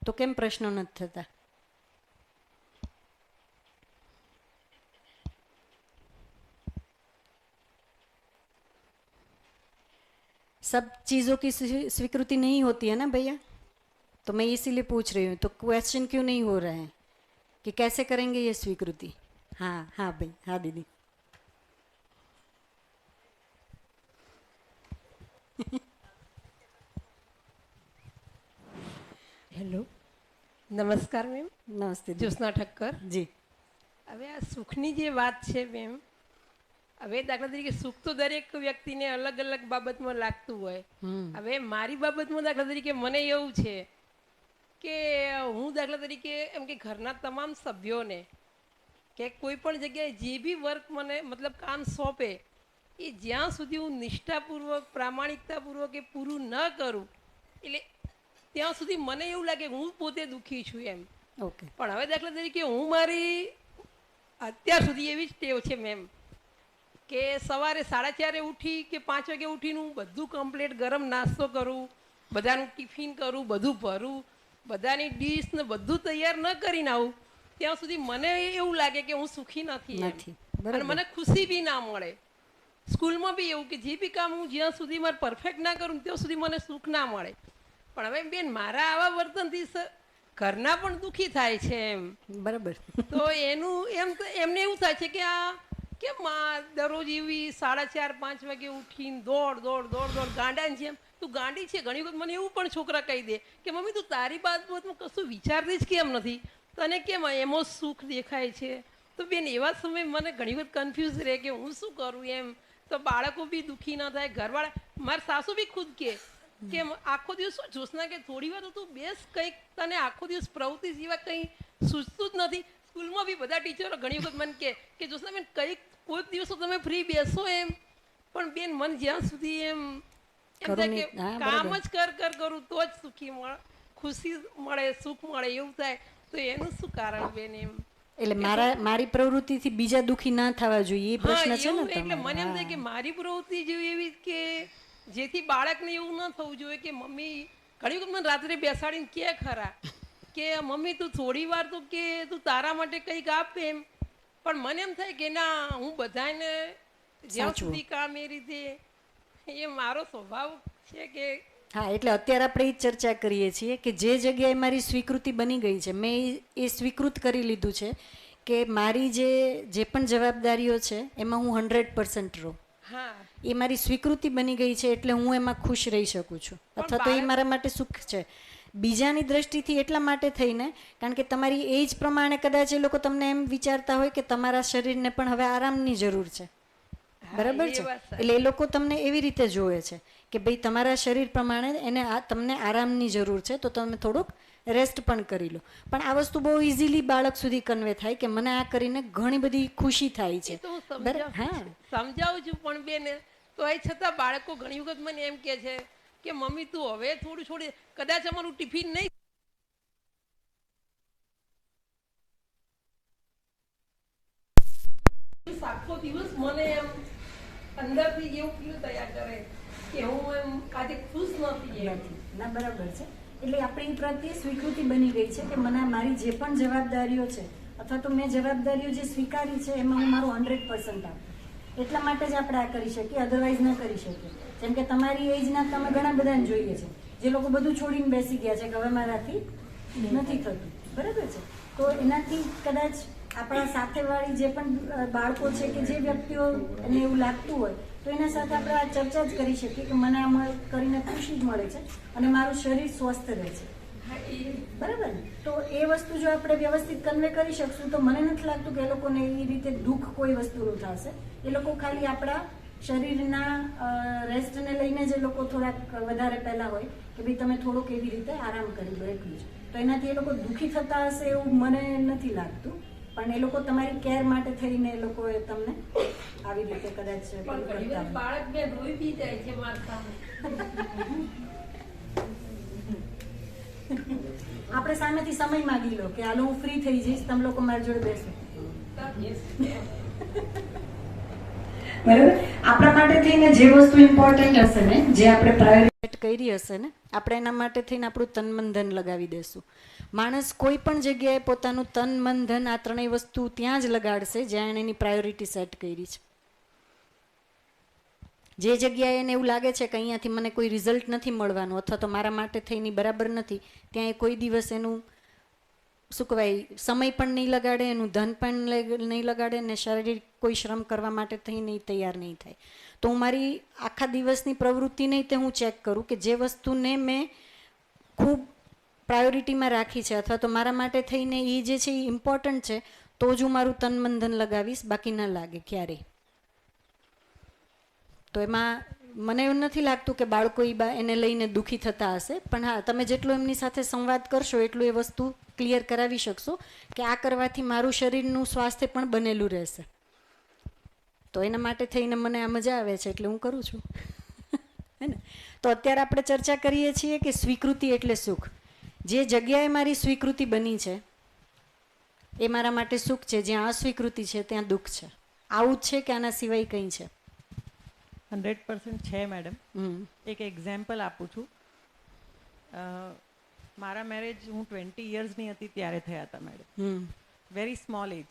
તો કેમ પ્રશ્નો નથી થતા? सब चीज़ों की स्वीकृति नहीं होती है ना भैया, तो मैं इसीलिए पूछ रही हूँ. तो क्वेश्चन क्यों नहीं हो रहे हैं कि कैसे करेंगे ये स्वीकृति? हाँ हाँ भाई, हाँ दीदी. હેલો, નમસ્કાર મેમ. नमस्ते दीदी. જ્યોત્સના ઠક્કર. जी. હવે આ સુખની જે વાત છે મેમ, હવે દાખલા તરીકે સુખ તો દરેક વ્યક્તિને અલગ અલગ બાબતમાં લાગતું હોય. હવે મારી બાબતમાં દાખલા તરીકે મને એવું છે કે હું દાખલા તરીકે એમ કે ઘરના તમામ સભ્યોને કે કોઈ પણ જગ્યાએ જે બી વર્ક મને મતલબ કામ સોંપે એ જ્યાં સુધી હું નિષ્ઠાપૂર્વક પ્રામાણિકતાપૂર્વક એ પૂરું ન કરું એટલે ત્યાં સુધી મને એવું લાગે હું પોતે દુઃખી છું એમ. ઓકે. પણ હવે દાખલા તરીકે હું મારી અત્યાર સુધી એવી જ ટેવ છે મેમ કે સવારે 4:30 ઉઠી કે 5 વાગે ઉઠીને હું બધું કમ્પ્લીટ ગરમ નાસ્તો કરું, બધાનું ટિફિન કરું, બધું ભરું, બધાની ડીશ ને બધું તૈયાર ન કરીને આવું ત્યાં સુધી મને એવું લાગે કે હું સુખી નથી અને મને ખુશી બી ના મળે. સ્કૂલમાં બી એવું કે જે બી કામ હું જ્યાં સુધી મારે પરફેક્ટ ના કરું ત્યાં સુધી મને સુખ ના મળે. પણ હવે બેન મારા આવા વર્તનથી ઘરના પણ દુઃખી થાય છે એમ. બરાબર. તો એનું એમને એવું થાય છે કે આ કેમ દરરોજ એવી 4:30-5 વાગે ઉઠીને દોડ ગાંડાની જેમ તું ગાંડી છે. ઘણી વખત મને એવું પણ છોકરા કહી દે કે મમ્મી તું તારી બાબતમાં કશું વિચારતી જ કેમ નથી, તને કેમ એમાં સુખ દેખાય છે? તો બેન એવા સમયે મને ઘણી વખત કન્ફ્યુઝ રહે કે હું શું કરું એમ. તો બાળકો બી દુઃખી ના થાય, ઘરવાળા, મારા સાસુ બી ખુદ કે આખો દિવસ શું જ્યોત્સના કે થોડી વાર તો તું બેસ, કંઈક તને આખો દિવસ પ્રવૃત્તિ સિવાય કંઈ સૂચતું જ નથી. સ્કૂલમાં બી બધા ટીચરો ઘણી વખત મને કે જ્યોત્સના બેન કંઈક કોઈક દિવસો તમે ફ્રી બેસો એમ. પણ બેન મને જ્યાં સુધી એમ થાય કે કામ જ કરું તો જ સુખી મળે, ખુશી મળે, સુખ મળે એવું થાય. તો એનું શું કારણ બેન એમ? એટલે મારી પ્રવૃત્તિથી બીજા દુખી ના થવા જોઈએ એ પ્રશ્ન છે ને એવું એટલે તમારો? મને એમ થાય કે મારી પ્રવૃત્તિ જેવી એવી કે જેથી બાળકને એવું ન થવું જોઈએ કે મમ્મી ઘણી વખત મને રાત્રે બેસાડીને કે ખરા કે મમ્મી તું થોડી વાર તો કે તું તારા માટે કંઈક આપ એમ, પણ મને એમ થાય કે ના હું બધાને જ્યાં સાચું. સુધી કામ એ રીતે, એ મારો સ્વભાવ છે કે હા, એટલે અત્યારે આપણે એ જ ચર્ચા કરીએ છીએ કે જે જગ્યાએ મારી સ્વીકૃતિ બની ગઈ છે, મેં એ સ્વીકૃત કરી લીધું છે કે મારી જે પણ જવાબદારીઓ છે એમાં હું 100% રહું. હા એ મારી સ્વીકૃતિ બની ગઈ છે એટલે હું એમાં ખુશ રહી શકું છું, અથવા તો એ મારા માટે સુખ છે. બીજાની દ્રષ્ટિથી એટલા માટે થઈને, કારણ કે તમારી એજ પ્રમાણે કદાચ એ લોકો તમને એમ વિચારતા હોય કે તમારા શરીરને પણ હવે આરામની જરૂર છે, બરાબર છે? એટલે એ લોકો તમને એવી રીતે જોવે છે કે ભાઈ તમારા શરીર પ્રમાણે એને તમને આરામની જરૂર છે, તો તમે થોડુંક રેસ્ટ પણ કરી લો. પણ આ વસ્તુ બહુ ઇઝીલી બાળક સુધી કન્વે થાય કે મને આ કરીને ઘણી બધી ખુશી થાય છે. એ તો હું સમજાવું છું પણ બેન તો એ છતાં બાળકો ઘણી વખત મને એમ કહે છે કે મમ્મી તું હવે થોડું છોડી, કદાચ અમારું ટિફિન નહીં આખો દિવસ મને એમ અંદરથી એવું ફીલ થયા કરે કે હું એમ આજે ખુશ નથી એમ. ના, બરાબર છે. એટલે આપણી પ્રત્યે સ્વીકૃતિ બની ગઈ છે કે મને મારી જે પણ જવાબદારીઓ છે અથવા તો મેં જવાબદારીઓ જે સ્વીકારી છે એમાં હું મારું 100% આપું. એટલા માટે જ આપણે આ કરી શકીએ, અધરવાઇઝ ન કરી શકીએ. જેમ કે તમારી એજના તમે ઘણા બધાને જોઈએ છે જે લોકો બધું છોડીને બેસી ગયા છે કે હવે મારાથી નથી થતું, બરાબર છે? તો એનાથી કદાચ આપણા સાથેવાળી જે પણ બાળકો છે કે જે વ્યક્તિઓને એવું લાગતું હોય તો એના સાથે આપણે આ ચર્ચા જ કરી શકીએ કે મને આમાં કરીને ખુશી જ મળે છે અને મારું શરીર સ્વસ્થ રહે છે, બરાબર ને? તો એ વસ્તુ જો આપણે વ્યવસ્થિત કન્વે કરી શકશું તો મને નથી લાગતું કે એ લોકોને એ રીતે દુઃખ કોઈ વસ્તુનું થશે. એ લોકો ખાલી આપણા શરીરના રેસ્ટને લઈને જે લોકો થોડાક વધારે પહેલા હોય કે ભાઈ તમે થોડોક એવી રીતે આરામ કરી લો, એટલું જ. તો એનાથી એ લોકો દુઃખી થતા હશે એવું મને નથી લાગતું, પણ એ લોકો તમારી કેર માટે થઈને એ લોકો તમને આવી રીતે કદાચ કરતા બાળક બે રોઈ બી જાય છે મારા સામે. આપણે સામેથી સમય માંગી લો કે હાલો હું ફ્રી થઈ જઈશ, તમે લોકો મારી જોડે બેસો, બરાબર? આપણા માટે થઈને જે વસ્તુ ઇમ્પોર્ટન્ટ હશે ને, જે આપણે પ્રાયોરિટી કરી હશે ને, આપણે એના માટે થઈને આપણું તન મન ધન લગાવી દેશું. માણસ કોઈ પણ જગ્યાએ પોતાનું તન મન ધન આ ત્રણેય વસ્તુ ત્યાં જ લગાડશે જ્યાં એને એની પ્રાયોરિટી સેટ કરી છે. જે જગ્યાએ એને એવું લાગે છે કે અહીંયાથી મને કોઈ રિઝલ્ટ નથી મળવાનું અથવા તો મારા માટે થઈને બરાબર નથી, ત્યાં એ કોઈ દિવસ એનું શું કહેવાય સમય પણ નહીં લગાડે, એનું ધન પણ નહીં લગાડે ને શારીરિક કોઈ શ્રમ કરવા માટે થઈને તૈયાર નહીં થાય. તો હું મારી આખા દિવસની પ્રવૃત્તિને તે હું ચેક કરું કે જે વસ્તુને મેં ખૂબ પ્રાયોરિટીમાં રાખી છે અથવા તો મારા માટે થઈને એ જે છે એ ઇમ્પોર્ટન્ટ છે, તો જ હું મારું તન મન ધન લગાવીશ, બાકી ન લાગે ક્યારેય. તો એમાં મને એવું નથી લાગતું કે બાળકો એને લઈને દુઃખી થતા હશે, પણ હા તમે જેટલો એમની સાથે સંવાદ કરશો એટલું એ વસ્તુ ક્લિયર કરાવી શકશો કે આ કરવાથી મારું શરીરનું સ્વાસ્થ્ય પણ બનેલું રહેશે. તો એના માટે થઈને મને આ મજા આવે છે એટલે હું કરું છું, હે ને? તો અત્યારે આપણે ચર્ચા કરીએ છીએ કે સ્વીકૃતિ એટલે સુખ. જે જગ્યાએ મારી સ્વીકૃતિ બની છે એ મારા માટે સુખ છે, જ્યાં અસ્વીકૃતિ છે ત્યાં દુઃખ છે. આવું જ છે કે આના સિવાય કંઈ છે? 100% છે મેડમ. એક એક્ઝામ્પલ આપું છું. મારા મેરેજ હું 20 યર્સની હતી ત્યારે થયા હતા મેડમ, વેરી સ્મોલ એજ.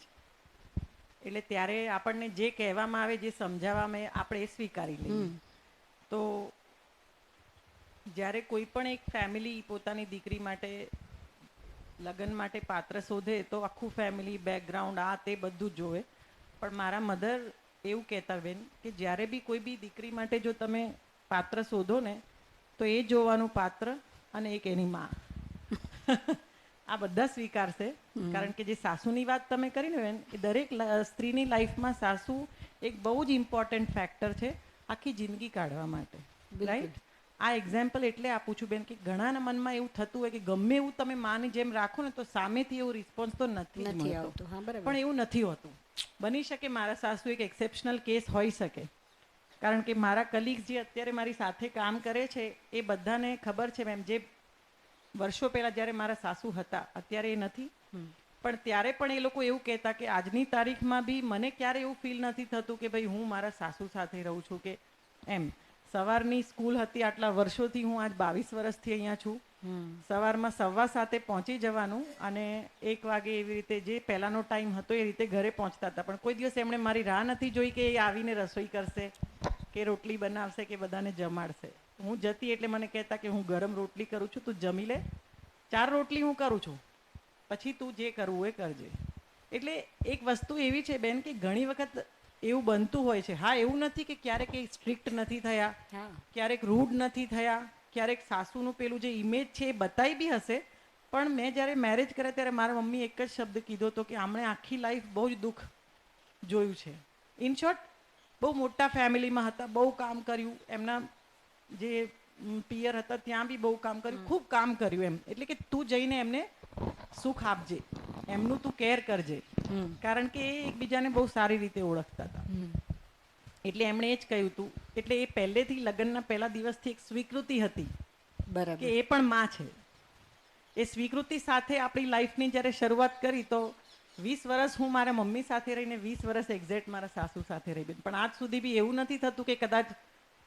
એટલે ત્યારે આપણને જે કહેવામાં આવે, જે સમજાવવામાં આવે, આપણે એ સ્વીકારી લઈએ. તો જ્યારે કોઈ પણ એક ફેમિલી પોતાની દીકરી માટે લગ્ન માટે પાત્ર શોધે તો આખું ફેમિલી બેકગ્રાઉન્ડ આ તે બધું જ જોવે. પણ મારા મધર એવું કહેતા બેન કે જ્યારે બી કોઈ બી દીકરી માટે જો તમે પાત્ર શોધો ને તો એ જોવાનું પાત્ર અને એક એની માં આ બધા સ્વીકારશે. કારણ કે જે સાસુની વાત તમે કરી ને બેન, એ દરેક સ્ત્રીની લાઈફમાં સાસુ એક બહુ જ ઇમ્પોર્ટન્ટ ફેક્ટર છે આખી જિંદગી કાઢવા માટે, રાઈટ? આ એક્ઝામ્પલ એટલે આપું છું બેન કે ઘણાના મનમાં એવું થતું હોય કે ગમે એવું તમે માની જેમ રાખો ને તો સામેથી એવું રિસ્પોન્સ તો નથી આવતો, પણ એવું નથી હોતું. બની શકે મારા સાસુ એક એક્સેપ્શનલ કેસ હોઈ શકે, કારણ કે મારા કલીગ્સ જે અત્યારે મારી સાથે કામ કરે છે એ બધાને ખબર છે મેમ, જે વર્ષો પહેલાં જ્યારે મારા સાસુ હતા, અત્યારે એ નથી, પણ ત્યારે પણ એ લોકો એવું કહેતા કે આજની તારીખમાં બી મને ક્યારે એવું ફીલ નથી થતું કે ભાઈ હું મારા સાસુ સાથે રહું છું કે એમ. સવારની સ્કૂલ હતી આટલા વર્ષોથી, હું આજ 22 વર્ષથી અહીંયા છું. સવારમાં 7:15 પહોંચી જવાનું અને 1 વાગે એવી રીતે જે પહેલાંનો ટાઈમ હતો એ રીતે ઘરે પહોંચતા હતા. પણ કોઈ દિવસ એમણે મારી રાહ નથી જોઈ કે એ આવીને રસોઈ કરશે કે રોટલી બનાવશે કે બધાને જમાડશે. હું જતી એટલે મને કહેતા કે હું ગરમ રોટલી કરું છું, તું જમી લે. 4 રોટલી હું કરું છું, પછી તું જે કરવું એ કરજે. એટલે એક વસ્તુ એવી છે બેન કે ઘણી વખત એવું બનતું હોય છે. હા, એવું નથી કે ક્યારેક એ સ્ટ્રિક્ટ નથી થયા, ક્યારેક રૂડ નથી થયા, ક્યારેક સાસુનું પેલું જે ઇમેજ છે એ બતાવી બી હશે. પણ મેં જ્યારે મેરેજ કર્યા ત્યારે મારા મમ્મી એક જ શબ્દ કીધો હતો કે આમણે આખી લાઈફ બહુ જ દુઃખ જોયું છે. ઇન શોર્ટ, બહુ મોટા ફેમિલીમાં હતા, બહુ કામ કર્યું. એમના જે પિયર હતા ત્યાં બી બહુ કામ કર્યું, ખૂબ કામ કર્યું એમ. એટલે કે તું જઈને એમને સુખ આપજે, એમનું તું કેર કરજે, કારણ કે એ એકબીજાને બહુ સારી રીતે ઓળખતા હતા. એટલે એમણે એ જ કહ્યું હતું. એટલે એ પહેલેથી લગ્નના પહેલા દિવસથી એક સ્વીકૃતિ હતી બરાબર. કે એ પણ માં છે. એ સ્વીકૃતિ સાથે આપણી લાઈફની જ્યારે શરૂઆત કરી તો 20 વર્ષ હું મારા મમ્મી સાથે રહીને 20 વર્ષ એક્ઝેક્ટ મારા સાસુ સાથે રહી. પણ આજ સુધી બી એવું નથી થતું કે કદાચ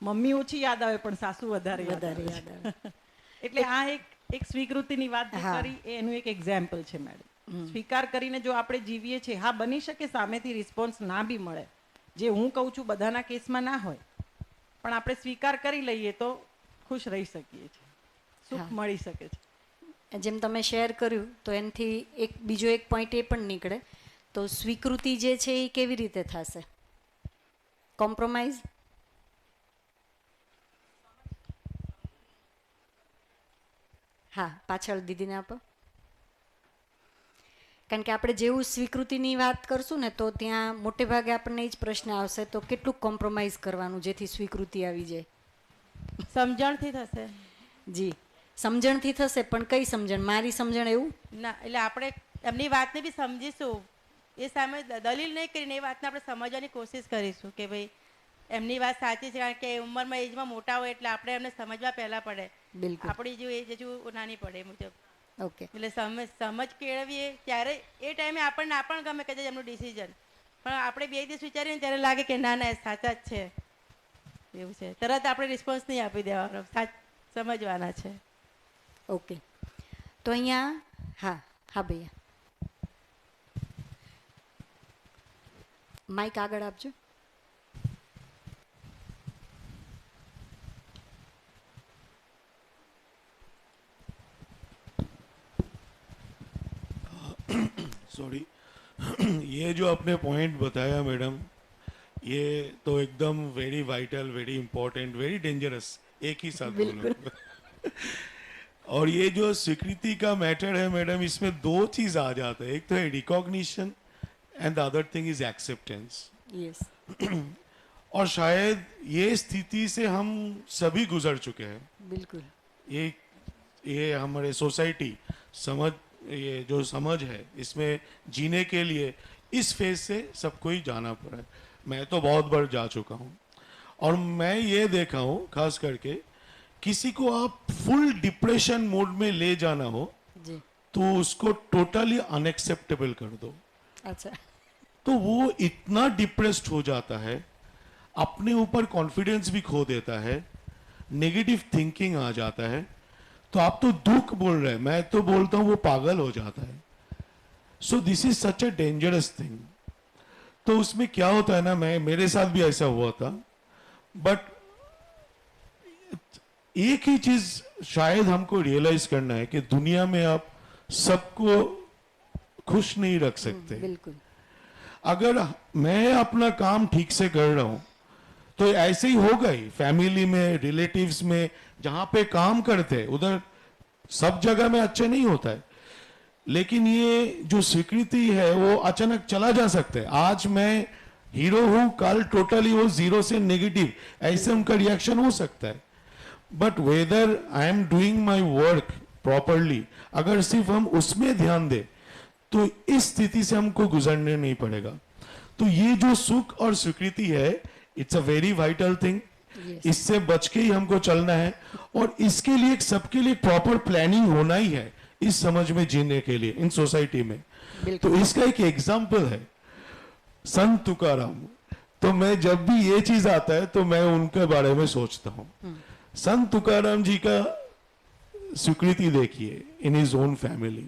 મમ્મી ઓછી યાદ આવે પણ સાસુ વધારે યાદ આવે. એટલે આ એક સ્વીકૃતિની વાત જે કરી એનું એક એક્ઝામ્પલ છે મેડમ. સ્વીકાર કરીને જો આપણે જીવીએ છીએ, હા બની શકે સામેથી રિસ્પોન્સ ના બી મળે, જે હું કહું છું બધાના કેસમાં ના હોય, પણ આપણે સ્વીકાર કરી લઈએ તો ખુશ રહી શકીએ છીએ, સુખ મળી શકે છે. જેમ તમે શેર કર્યું તો એનાથી એક બીજો એક પોઈન્ટ એ પણ નીકળે, તો સ્વીકૃતિ જે છે એ કેવી રીતે થશે? કોમ્પ્રોમાઇઝ? હા, પાછળ દીદીને આપો. કારણ કે આપણે જેવું સ્વીકૃતિની વાત કરશું ને તો ત્યાં મોટે ભાગે આપણને એ જ પ્રશ્ન આવશે, તો કેટલું કોમ્પ્રોમાઇઝ કરવાનું જેથી સ્વીકૃતિ આવી જાય? સમજણથી થશે. જી, સમજણથી થશે. પણ કઈ સમજણ? મારી સમજણ એવું ના, એટલે આપણે એમની વાતને બી સમજીશું, એ સામે દલીલ નહીં કરીને એ વાતને આપણે સમજવાની કોશિશ કરીશું કે ભાઈ એમની વાત સાચી છે. કારણ કે ઉંમરમાં એજમાં મોટા હોય એટલે આપણે એમને સમજવા પહેલાં પડે. બિલકુલ. આપણી જો એજ હજુ નાની પડે એ મુજબ. ઓકે. એટલે સમજ કેળવીએ ત્યારે એ ટાઈમે આપણને પણ ગમે કે એમનું ડિસિઝન, પણ આપણે 2 દિવસ વિચારીએ ને ત્યારે લાગે કે ના ના એ સાચા જ છે, એવું છે. તરત આપણે રિસ્પોન્સ નહીં આપી દેવાનો, સમજવાના છે. ઓકે. તો અહીંયા હા હા ભૈયા, માઇક આગળ આપજો. सॉरी ये जो आपने पॉइंट बताया मैडम, ये तो एकदम very vital, very important, very dangerous एक ही साथ बोलूं. और ये जो स्वीकृति का मैटर है मैडम, इसमें 2 चीज आ जाता है. एक तो है recognition and the other thing is acceptance. Yes. और शायद ये स्थिति से हम सभी गुजर चुके हैं. बिल्कुल. ये हमारे सोसाइटी ये जो समझ है, इसमें जीने के लिए इस फेज से सबको ही जाना पड़ा है. मैं तो बहुत बार जा चुका हूँ. और मैं ये देखा हूँ खास करके, किसी को आप फुल डिप्रेशन मोड में ले जाना हो जी, तो उसको टोटली अनएक्सेप्टेबल कर दो. अच्छा. तो वो इतना डिप्रेस्ड हो जाता है, अपने ऊपर कॉन्फिडेंस भी खो देता है, नेगेटिव थिंकिंग आ जाता है. तो आप तो दुख बोल रहे हैं, मैं तो बोलता हूं वो पागल हो जाता है. So this is such a dangerous thing. तो उसमें क्या होता है ना, मेरे साथ भी ऐसा हुआ था. बट एक ही चीज शायद हमको रियलाइज करना है कि दुनिया में आप सबको खुश नहीं रख सकते. बिल्कुल. अगर मैं अपना काम ठीक से कर रहा हूं तो ऐसे ही होगा ही. फैमिली में, रिलेटिव्स में, जहां पे काम करते हैं उधर सब जगह में अच्छे नहीं होता है. लेकिन ये जो स्वीकृति है वो अचानक चला जा सकता है. आज मैं हीरो हूं, कल टोटली वो 0 से नेगेटिव, ऐसे उनका रिएक्शन हो सकता है. But whether I am doing my work properly, अगर सिर्फ हम उसमें ध्यान दें तो इस स्थिति से हमको गुजरने नहीं पड़ेगा. तो ये जो सुख और स्वीकृति है, it's a very vital thing. इससे बच के ही हमको चलना है. और इसके लिए सबके लिए प्रॉपर प्लानिंग होना ही है. इस समझ में जीने के लिए इन सोसाइटी में। तो इसका एक एग्जाम्पल है संत तुकाराम। तो मैं जब भी ये चीज आता है तो मैं उनके बारे में सोचता हूँ। संत तुकाराम जी का स्वीकृति देखिए इन हिज ओन फैमिली।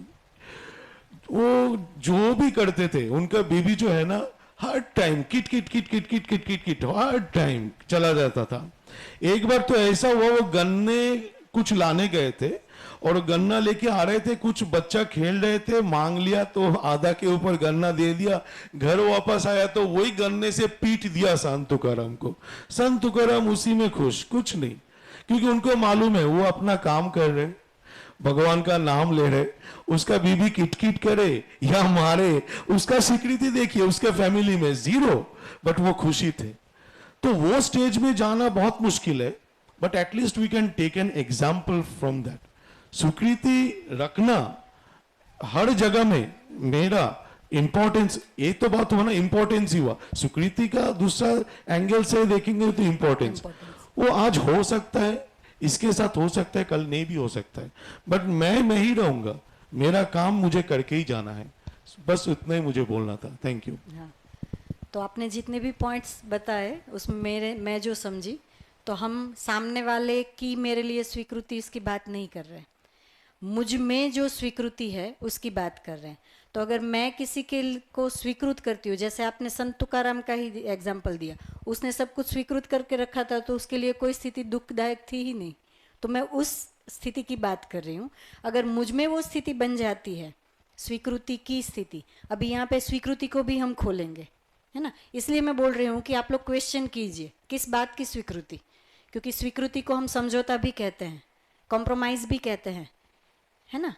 वो जो भी करते थे, उनका बेबी जो है ना हर time kit kit kit kit kit kit kit kit हर टाइम चला जाता था। एक बार तो ऐसा हुआ, वो गन्ने कुछ लाने गए थे और गन्ना लेके आ रहे थे, कुछ बच्चा खेल रहे थे, मांग लिया तो आधा के ऊपर गन्ना दे दिया। घर वापस आया तो वही गन्ने से पीट दिया संत तुकाराम को। संत तुकाराम उसी में खुश, कुछ नहीं, क्योंकि उनको मालूम है वो अपना काम कर रहे, भगवान का नाम ले रहे। उसका बीबी किटकिट करे या मारे, उसका स्वीकृति देखिए उसके फैमिली में जीरो, बट वो खुशी थे। तो वो स्टेज में जाना बहुत मुश्किल है, but at least we can take an example from that. स्वीकृति रखना हर जगह में मेरा इंपॉर्टेंस, एक तो बात हुआ ना इंपॉर्टेंस ही हुआ, स्वीकृति का दूसरा एंगल से देखेंगे तो इंपॉर्टेंस वो आज हो सकता है, इसके साथ हो सकता है, कल नहीं भी हो सकता है, बट मैं ही रहूंगा, मेरा काम मुझे करके ही जाना है। बस उतना ही मुझे बोलना था। Thank you. हाँ, तो आपने जितने भी पॉइंट्स बताए उसमें मैं जो समझी, तो हम सामने वाले की मेरे लिए स्वीकृति इसकी बात नहीं कर रहे हैं, मुझ में जो स्वीकृति है उसकी बात कर रहे हैं। तो अगर मैं किसी के को स्वीकृत करती हूँ, जैसे आपने संत तुकाराम का ही एग्जाम्पल दिया, उसने सब कुछ स्वीकृत करके रखा था तो उसके लिए कोई स्थिति दुखदायक थी ही नहीं। तो मैं उस स्थिति की बात कर रही हूँ। अगर मुझ में वो स्थिति बन जाती है, स्वीकृति की स्थिति, अभी यहाँ पे स्वीकृति को भी हम खोलेंगे, है ना, इसलिए मैं बोल रही हूँ कि आप लोग क्वेश्चन कीजिए किस बात की स्वीकृति, क्योंकि स्वीकृति को हम समझौता भी कहते हैं, कॉम्प्रोमाइज़ भी कहते हैं, है ना।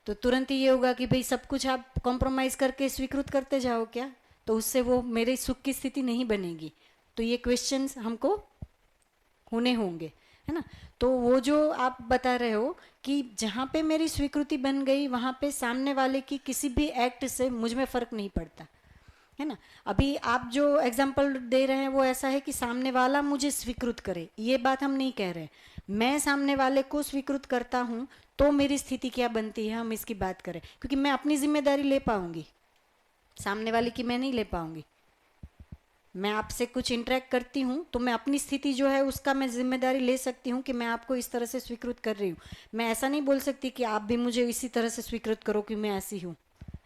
तो तुरंत ही ये होगा कि भाई सब कुछ आप कॉम्प्रोमाइज़ करके स्वीकृत करते जाओ क्या, तो उससे वो मेरे सुख की स्थिति नहीं बनेगी। तो ये क्वेश्चंस हमको होने होंगे, है ना। तो वो जो आप बता रहे हो कि जहाँ पे मेरी स्वीकृति बन गई वहाँ पे सामने वाले की किसी भी एक्ट से मुझ में फ़र्क नहीं पड़ता, है ना। अभी आप जो एग्जाम्पल दे रहे हैं वो ऐसा है कि सामने वाला मुझे स्वीकृत करे, ये बात हम नहीं कह रहे। मैं सामने वाले को स्वीकृत करता हूँ तो मेरी स्थिति क्या बनती है, हम इसकी बात करें, क्योंकि मैं अपनी जिम्मेदारी ले पाऊंगी, सामने वाले की मैं नहीं ले पाऊंगी। मैं आपसे कुछ इंटरेक्ट करती हूँ तो मैं अपनी स्थिति जो है उसका मैं जिम्मेदारी ले सकती हूँ कि मैं आपको इस तरह से स्वीकृत कर रही हूँ। मैं ऐसा नहीं बोल सकती कि आप भी मुझे इसी तरह से स्वीकृत करो कि मैं ऐसी हूँ,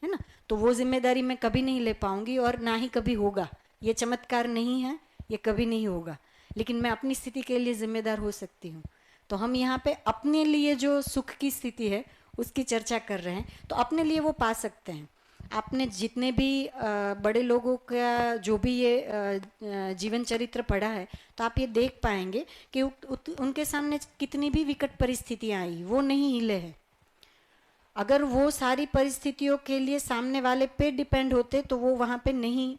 है ना। तो वो जिम्मेदारी मैं कभी नहीं ले पाऊंगी और ना ही कभी होगा। ये चमत्कार नहीं है, ये कभी नहीं होगा, लेकिन मैं अपनी स्थिति के लिए जिम्मेदार हो सकती हूँ। तो हम यहाँ पे अपने लिए जो सुख की स्थिति है उसकी चर्चा कर रहे हैं, तो अपने लिए वो पा सकते हैं। आपने जितने भी बड़े लोगों का जो भी ये जीवन चरित्र पढ़ा है तो आप ये देख पाएंगे कि उनके सामने कितनी भी विकट परिस्थितियाँ आई, वो नहीं हिले हैं। अगर वो सारी परिस्थितियों के लिए सामने वाले पे डिपेंड होते तो वो वहाँ पे नहीं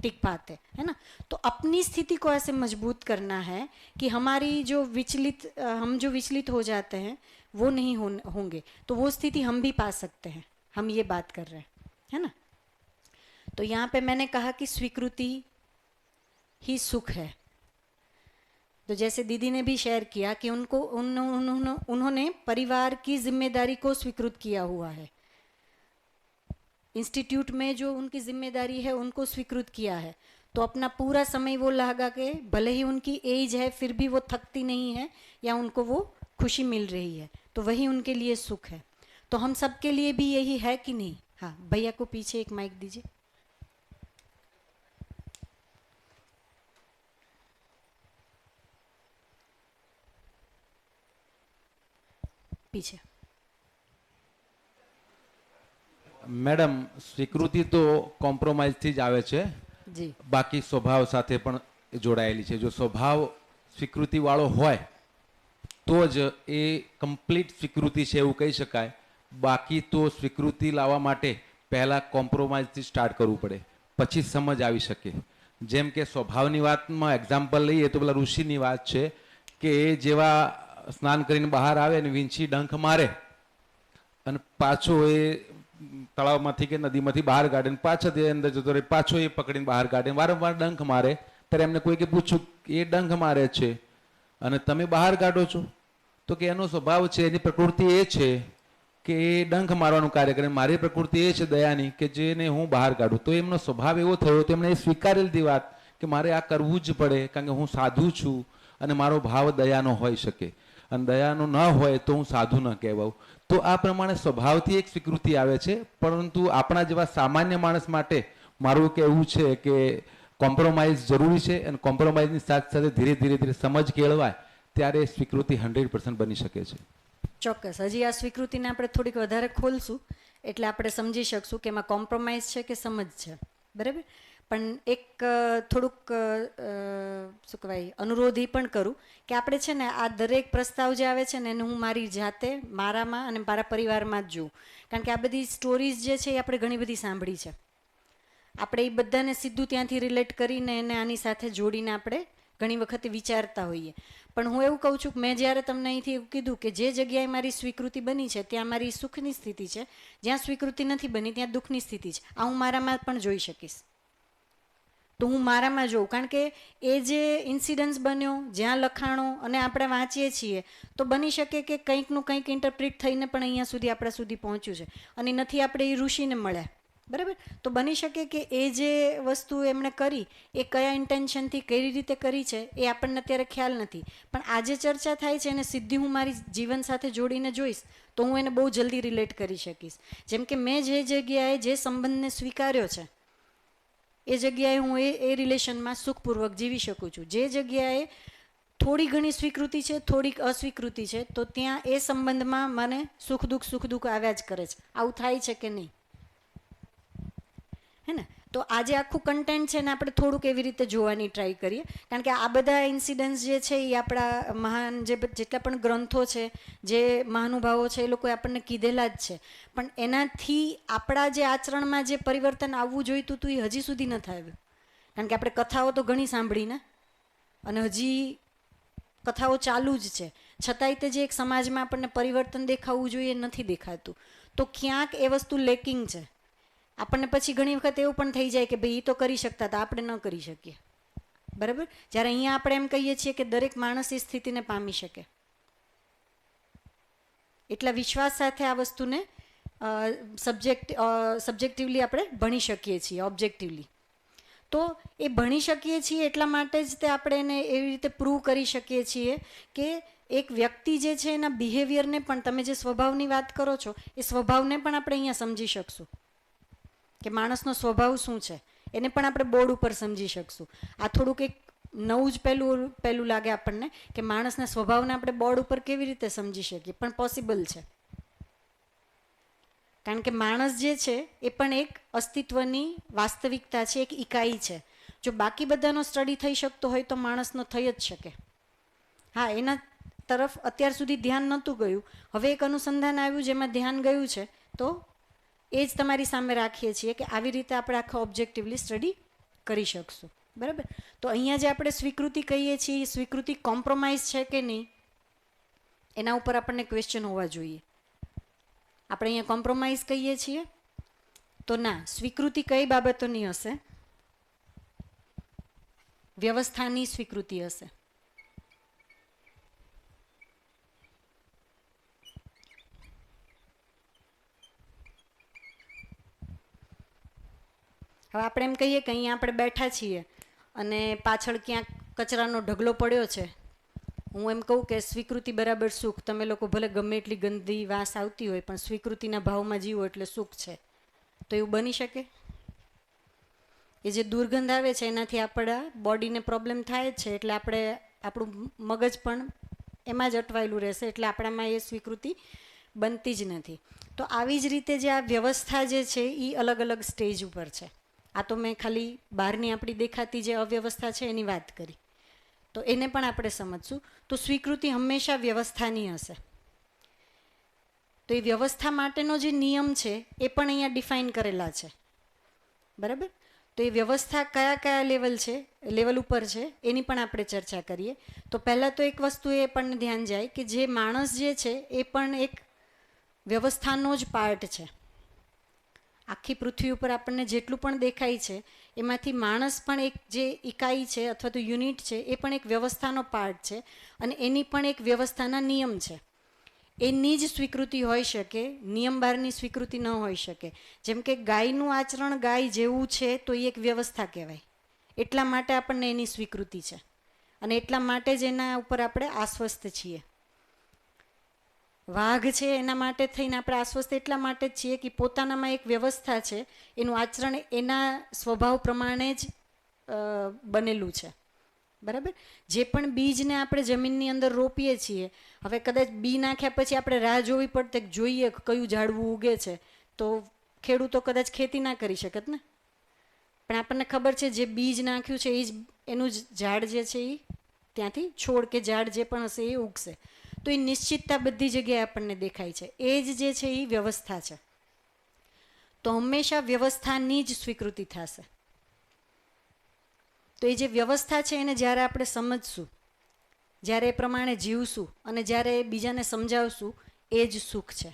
टिक पाते, है ना। तो अपनी स्थिति को ऐसे मजबूत करना है कि हमारी जो हम जो विचलित हो जाते हैं वो नहीं होंगे, तो वो स्थिति हम भी पा सकते हैं। हम ये बात कर रहे हैं, है ना। तो यहाँ पे मैंने कहा कि स्वीकृति ही सुख है। तो जैसे दीदी ने भी शेयर किया कि उन्होंने परिवार की जिम्मेदारी को स्वीकृत किया हुआ है, इंस्टीट्यूट में जो उनकी जिम्मेदारी है उनको स्वीकृत किया है। तो अपना पूरा समय वो लगा के, भले ही उनकी एज है फिर भी वो थकती नहीं है या उनको वो खुशी मिल रही है, तो वही उनके लिए सुख है। तो हम सब के लिए भी यही है कि नहीं। हाँ, भैया को पीछे एक माइक दीजिए। पीछे। મેડમ, સ્વીકૃતિ તો કોમ્પ્રોમાઇઝથી જ આવે છે, जी બાકી સ્વભાવ સાથે પણ જોડાયેલી છે. જો સ્વભાવ સ્વીકૃતિવાળો હોય તો જ એ કમ્પ્લીટ સ્વીકૃતિ છે એવું કહી શકાય. બાકી તો સ્વીકૃતિ લાવવા માટે પહેલાં કોમ્પ્રોમાઇઝથી સ્ટાર્ટ કરવું પડે, પછી સમજ આવી શકે. જેમ કે સ્વભાવની વાતમાં એક્ઝામ્પલ લઈએ તો પેલા ઋષિની વાત છે કે એ જેવા સ્નાન કરીને બહાર આવે અને વીંછી ડંખ મારે અને પાછો એ તળાવમાંથી કે નદીમાંથી બહાર કાઢે, પાછો તે અંદર જતો રહે, પાછો એ પકડીને બહાર કાઢે, વારંવાર ડંખ મારે. ત્યારે એમને કોઈકે પૂછ્યું એ ડંખ મારે છે અને તમે બહાર કાઢો છો, તો કે એનો સ્વભાવ છે, એની પ્રકૃતિ એ છે કે એ ડંખ મારવાનું કાર્ય કરે. મારી પ્રકૃતિ એ છે દયાની કે જેને હું બહાર કાઢું. તો એમનો સ્વભાવ એવો થયો, તો એમણે એ સ્વીકારી લીધી વાત કે મારે આ કરવું જ પડે, કારણ કે હું સાધુ છું અને મારો ભાવ દયાનો હોઈ શકે, અને દયાનો ન હોય તો હું સાધુ ન કહેવાઉં. તો આ પ્રમાણે સ્વભાવથી એક સ્વીકૃતિ આવે છે. પરંતુ આપણા જેવા સામાન્ય માણસ માટે મારું કહેવું છે કે કોમ્પ્રોમાઇઝ જરૂરી છે, અને કોમ્પ્રોમાઇઝની સાથે સાથે ધીરે ધીરે ધીરે સમજ કેળવાય ત્યારે સ્વીકૃતિ 100% બની શકે છે. ચોક્કસ. હજી આ સ્વીકૃતિને આપણે થોડીક વધારે ખોલશું એટલે આપણે સમજી શકશું કે એમાં કોમ્પ્રોમાઇઝ છે કે સમજ છે. બરાબર. પણ એક થોડુંક શું કહેવાય અનુરોધ એ પણ કરું કે આપણે છે ને આ દરેક પ્રસ્તાવ જે આવે છે ને એને હું મારી જાતે, મારામાં અને મારા પરિવારમાં જ જોઉં. કારણ કે આ બધી સ્ટોરીઝ જે છે એ આપણે ઘણી બધી સાંભળી છે. આપણે એ બધાને સીધું ત્યાંથી રિલેટ કરીને એને આની સાથે જોડીને આપણે ઘણી વખતે વિચારતા હોઈએ. પણ હું એવું કહું છું કે મેં જ્યારે તમને અહીંથી એવું કીધું કે જે જગ્યાએ મારી સ્વીકૃતિ બની છે ત્યાં મારી સુખની સ્થિતિ છે, જ્યાં સ્વીકૃતિ નથી બની ત્યાં દુઃખની સ્થિતિ છે. આ હું મારામાં પણ જોઈ શકીશ. તો હું મારામાં જોઉં, કારણ કે એ જે ઇન્સિડન્સ બન્યો, જ્યાં લખાણો અને આપણે વાંચીએ છીએ તો બની શકે કે કંઈકનું કંઈક ઇન્ટરપ્રિટ થઈને પણ અહીંયા સુધી આપણા સુધી પહોંચ્યું છે, અને નથી આપણે એ ઋષિને મળ્યા. બરાબર. તો બની શકે કે એ જે વસ્તુ એમણે કરી એ કયા ઇન્ટેન્શનથી કઈ રીતે કરી છે એ આપણને અત્યારે ખ્યાલ નથી. પણ આજે ચર્ચા થાય છે અને સીધી હું મારી જીવન સાથે જોડીને જોઈશ તો હું એને બહુ જલ્દી રિલેટ કરી શકીશ. જેમ કે મેં જે જગ્યાએ જે સંબંધને સ્વીકાર્યો છે એ જગ્યાએ હું એ રિલેશનમાં સુખપૂર્વક જીવી શકું છું. જે જગ્યાએ થોડી ઘણી સ્વીકૃતિ છે, થોડીક અસ્વીકૃતિ છે, તો ત્યાં એ સંબંધમાં મને સુખ દુઃખ આવ્યા જ કરે છે. આવું થાય છે કે નહીં? હે ને? તો આજે આખું કન્ટેન્ટ છે ને આપણે થોડુંક એવી રીતે જોવાની ટ્રાય કરીએ. કારણ કે આ બધા ઇન્સિડન્ટ્સ જે છે એ આપણા મહાન જેટલા પણ ગ્રંથો છે, જે મહાનુભાવો છે એ લોકોએ આપણને કીધેલા જ છે. પણ એનાથી આપણા જે આચરણમાં જે પરિવર્તન આવવું જોઈતું હતું એ હજી સુધી નથી આવ્યું. કારણ કે આપણે કથાઓ તો ઘણી સાંભળીને અને હજી કથાઓ ચાલુ જ છે, છતાંય તે જે એક સમાજમાં આપણને પરિવર્તન દેખાવું જોઈએ નથી દેખાતું. તો ક્યાંક એ વસ્તુ લેકિંગ છે. આપણને પછી ઘણી વખત એવું પણ થઈ જાય કે ભાઈ એ તો કરી શકતા હતા, આપણે ન કરી શકીએ. બરાબર. જ્યારે અહીંયા આપણે એમ કહીએ છીએ કે દરેક માણસ એ સ્થિતિને પામી શકે. એટલા વિશ્વાસ સાથે આ વસ્તુને સબ્જેક્ટિવલી આપણે ભણી શકીએ છીએ, ઓબ્જેક્ટિવલી. તો એ ભણી શકીએ છીએ એટલા માટે જ તે આપણે એને એવી રીતે પ્રૂવ કરી શકીએ છીએ કે એક વ્યક્તિ જે છે એના બિહેવિયરને પણ, તમે જે સ્વભાવની વાત કરો છો એ સ્વભાવને પણ આપણે અહીંયા સમજી શકશું કે માણસનો સ્વભાવ શું છે, એને પણ આપણે બોર્ડ ઉપર સમજી શકશું. આ થોડુંક એક નવું જ પહેલું લાગે આપણને કે માણસના સ્વભાવને આપણે બોર્ડ ઉપર કેવી રીતે સમજી શકીએ, પણ પોસિબલ છે. કારણ કે માણસ જે છે એ પણ એક અસ્તિત્વની વાસ્તવિકતા છે, એક ઇકાઈ છે. જો બાકી બધાનો સ્ટડી થઈ શકતો હોય તો માણસનો થઈ જ શકે. હા, એના તરફ અત્યાર સુધી ધ્યાન નહોતું ગયું, હવે એક અનુસંધાન આવ્યું જેમાં ધ્યાન ગયું છે, તો એ જ તમારી સામે રાખીએ છીએ કે આવી રીતે આપણે આખા ઓબ્જેક્ટિવલી સ્ટડી કરી શકશું. બરાબર. તો અહીંયા જે આપણે સ્વીકૃતિ કહીએ છીએ, સ્વીકૃતિ કોમ્પ્રોમાઇઝ છે કે નહીં એના ઉપર આપણને ક્વેશ્ચન હોવા જોઈએ. આપણે અહીંયા કોમ્પ્રોમાઇઝ કહીએ છીએ તો ના, સ્વીકૃતિ કઈ બાબતોની હશે? વ્યવસ્થાની સ્વીકૃતિ હશે. હવે આપણે એમ કહીએ કે અહીંયા આપણે બેઠા છીએ અને પાછળ ક્યાંક કચરાનો ઢગલો પડ્યો છે. હું એમ કહું કે સ્વીકૃતિ બરાબર સુખ. તમે લોકો ભલે ગમે એટલી ગંદી વાસ આવતી હોય પણ સ્વીકૃતિના ભાવમાં જીવો એટલે સુખ છે. તો એવું બની શકે? એ જે દુર્ગંધ આવે છે એનાથી આપણા બોડીને પ્રોબ્લેમ થાય જ છે, એટલે આપણે આપણું મગજ પણ એમાં જ અટવાયેલું રહેશે, એટલે આપણામાં એ સ્વીકૃતિ બનતી જ નથી. તો આવી જ રીતે જે આ વ્યવસ્થા જે છે એ અલગ અલગ સ્ટેજ ઉપર છે. આ તો મેં ખાલી બહારની આપણી દેખાતી જે અવ્યવસ્થા છે એની વાત કરી, તો એને પણ આપણે સમજશું. તો સ્વીકૃતિ હંમેશા વ્યવસ્થાની હશે. તો એ વ્યવસ્થા માટેનો જે નિયમ છે એ પણ અહીંયા ડિફાઇન કરેલા છે. બરાબર. તો એ વ્યવસ્થા કયા કયા લેવલ ઉપર છે એની પણ આપણે ચર્ચા કરીએ. તો પહેલાં તો એક વસ્તુ એ પણ ધ્યાન જાય કે જે માણસ જે છે એ પણ એક વ્યવસ્થાનો જ પાર્ટ છે. આખી પૃથ્વી ઉપર આપણને જેટલું પણ દેખાય છે એમાંથી માણસ પણ એક જે ઇકાઈ છે અથવા તો યુનિટ છે એ પણ એક વ્યવસ્થાનો પાર્ટ છે, અને એની પણ એક વ્યવસ્થાના નિયમ છે. એની જ સ્વીકૃતિ હોઈ શકે, નિયમ બહારની સ્વીકૃતિ ન હોઈ શકે. જેમ કે ગાયનું આચરણ ગાય જેવું છે તો એ એક વ્યવસ્થા કહેવાય. એટલા માટે આપણને એની સ્વીકૃતિ છે અને એટલા માટે જ એના ઉપર આપણે આશ્વસ્ત છીએ. વાઘ છે એના માટે થઈને આપણે આશ્વસ્ત એટલા માટે જ છીએ કે પોતાનામાં એક વ્યવસ્થા છે, એનું આચરણ એના સ્વભાવ પ્રમાણે જ બનેલું છે. બરાબર. જે પણ બીજને આપણે જમીનની અંદર રોપીએ છીએ, હવે કદાચ બી નાખ્યા પછી આપણે રાહ જોવી પડતે કે જોઈએ કયું ઝાડવું ઉગે છે, તો ખેડૂતો કદાચ ખેતી ના કરી શકત ને. પણ આપણને ખબર છે જે બીજ નાખ્યું છે એ જ એનું જ ઝાડ જે છે એ ત્યાંથી છોડ કે ઝાડ જે પણ હશે એ ઉગશે. તો એ નિશ્ચિતતા બધી જગ્યાએ આપણને દેખાય છે. એ જ જે છે એ વ્યવસ્થા છે. તો હંમેશા વ્યવસ્થાની જ સ્વીકૃતિ થશે. તો એ જે વ્યવસ્થા છે એને જ્યારે આપણે સમજશું, જ્યારે એ પ્રમાણે જીવશું અને જ્યારે બીજાને સમજાવશું, એ જ સુખ છે.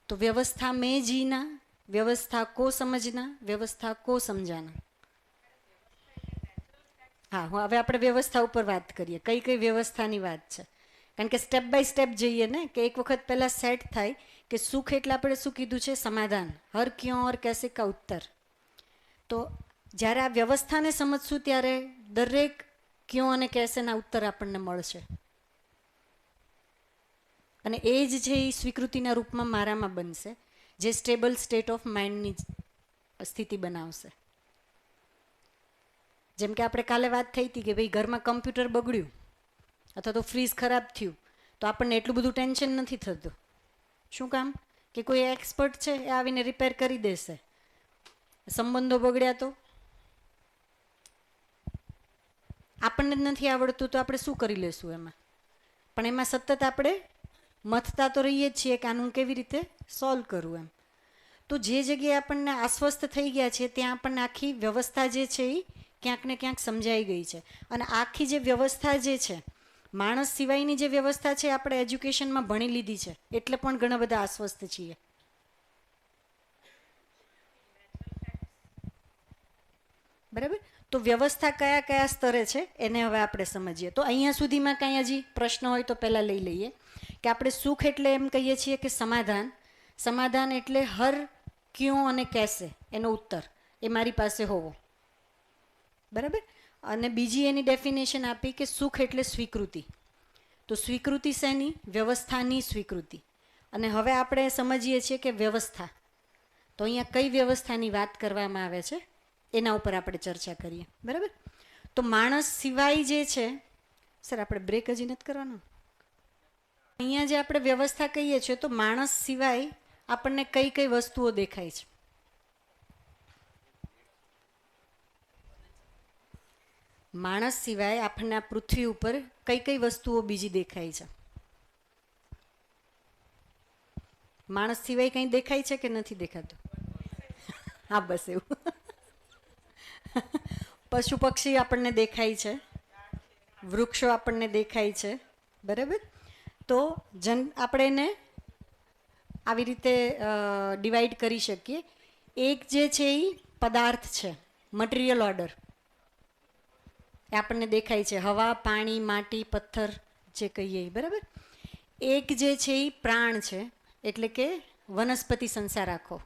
તો વ્યવસ્થા મેં જીના, વ્યવસ્થા કો સમજના, વ્યવસ્થા કો સમજાના. હા, હવે આપણે વ્યવસ્થા ઉપર વાત કરીએ. કઈ કઈ વ્યવસ્થાની વાત છે, કારણ કે સ્ટેપ બાય સ્ટેપ જઈએ ને, કે એક વખત પહેલાં સેટ થાય કે સુખ એટલે આપણે શું કીધું છે? સમાધાન. હર ક્યોં ઓર कैसे का ઉત્તર. તો જ્યારે આ વ્યવસ્થાને સમજશું ત્યારે દરેક ક્યોં અને કેસેના ઉત્તર આપણને મળશે. અને એ જ છે એ સ્વીકૃતિના રૂપમાં મારામાં બનશે, જે સ્ટેબલ સ્ટેટ ઓફ માઇન્ડની સ્થિતિ બનાવશે. જેમ કે આપણે કાલે વાત થઈ હતી કે ભાઈ ઘરમાં કમ્પ્યુટર બગડ્યું અથવા તો ફ્રીજ ખરાબ થયું તો આપણને એટલું બધું ટેન્શન નથી થતું. શું કામ? કે કોઈ એક્સપર્ટ છે એ આવીને રિપેર કરી દેશે. સંબંધો બગડ્યા તો આપણને જ નથી આવડતું તો આપણે શું કરી લેશું એમાં? પણ એમાં સતત આપણે મથતા તો રહીએ જ છીએ કે આનું કેવી રીતે સોલ્વ કરવું એમ. તો જે જગ્યાએ આપણને આશ્વસ્ત થઈ ગયા છે ત્યાં આપણને આખી વ્યવસ્થા જે છે એ ક્યાંક ને ક્યાંક સમજાઈ ગઈ છે. અને આખી જે વ્યવસ્થા જે છે, માણસ સિવાયની જે વ્યવસ્થા છે આપણે એજ્યુકેશનમાં ભણી લીધી છે એટલે પણ ઘણા બધા આશ્વસ્ત છીએ. બરાબર. તો વ્યવસ્થા કયા કયા સ્તરે છે એને હવે આપણે સમજીએ. તો અહીંયા સુધીમાં કાંઈ હજી પ્રશ્ન હોય તો પહેલાં લઈ લઈએ કે આપણે સુખ એટલે એમ કહીએ છીએ કે સમાધાન. સમાધાન એટલે હર ક્યોં અને કેસે એનો ઉત્તર એ મારી પાસે હોવો. બરાબર. અને બીજી એની ડેફિનેશન આપી કે સુખ એટલે સ્વીકૃતિ. તો સ્વીકૃતિ શેની? વ્યવસ્થાની સ્વીકૃતિ. અને હવે આપણે સમજીએ છીએ કે વ્યવસ્થા, તો અહીંયા કઈ વ્યવસ્થાની વાત કરવામાં આવે છે એના ઉપર આપણે ચર્ચા કરીએ. બરાબર. તો માણસ સિવાય જે છે, સર આપણે બ્રેક હજી નથી કરવાનો. અહીંયા જે આપણે વ્યવસ્થા કહીએ છીએ તો માણસ સિવાય આપણને કઈ કઈ વસ્તુઓ દેખાય છે? માણસ સિવાય આપણને આ પૃથ્વી ઉપર કઈ કઈ વસ્તુઓ બીજી દેખાય છે? માણસ સિવાય કંઈ દેખાય છે કે નથી દેખાતું? હા, બસ એવું. પશુ પક્ષી આપણને દેખાય છે, વૃક્ષો આપણને દેખાય છે. બરાબર. તો આપણે એને આવી રીતે ડિવાઈડ કરી શકીએ. એક જે છે એ પદાર્થ છે, મટીરિયલ ઓર્ડર, એ આપણને દેખાય છે. હવા, પાણી, માટી, પથ્થર જે કહીએ. બરાબર. એક જે છે એ પ્રાણ છે, એટલે કે વનસ્પતિ સંસાર આખો.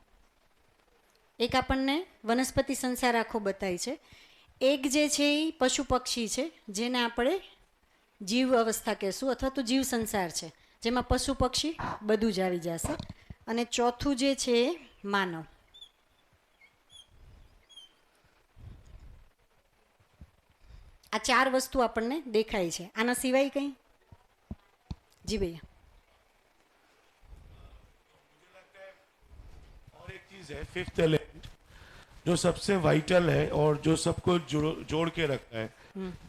એક આપણને વનસ્પતિ સંસાર આખો બતાય છે. એક જે છે એ પશુ પક્ષી છે, જેને આપણે જીવ અવસ્થા કહેશું અથવા તો જીવ સંસાર છે, જેમાં પશુ પક્ષી બધું જ આવી જશે. અને ચોથું જે છે એ માનવ. આ ચાર વસ્તુ આપણને દેખાય છે. આના સિવાય કંઈ? જી ભૈया. और एक चीज है, फिफ्थ एलिमेंट जो सबसे वाइटल है और जो सबको जोड़ के रखता है,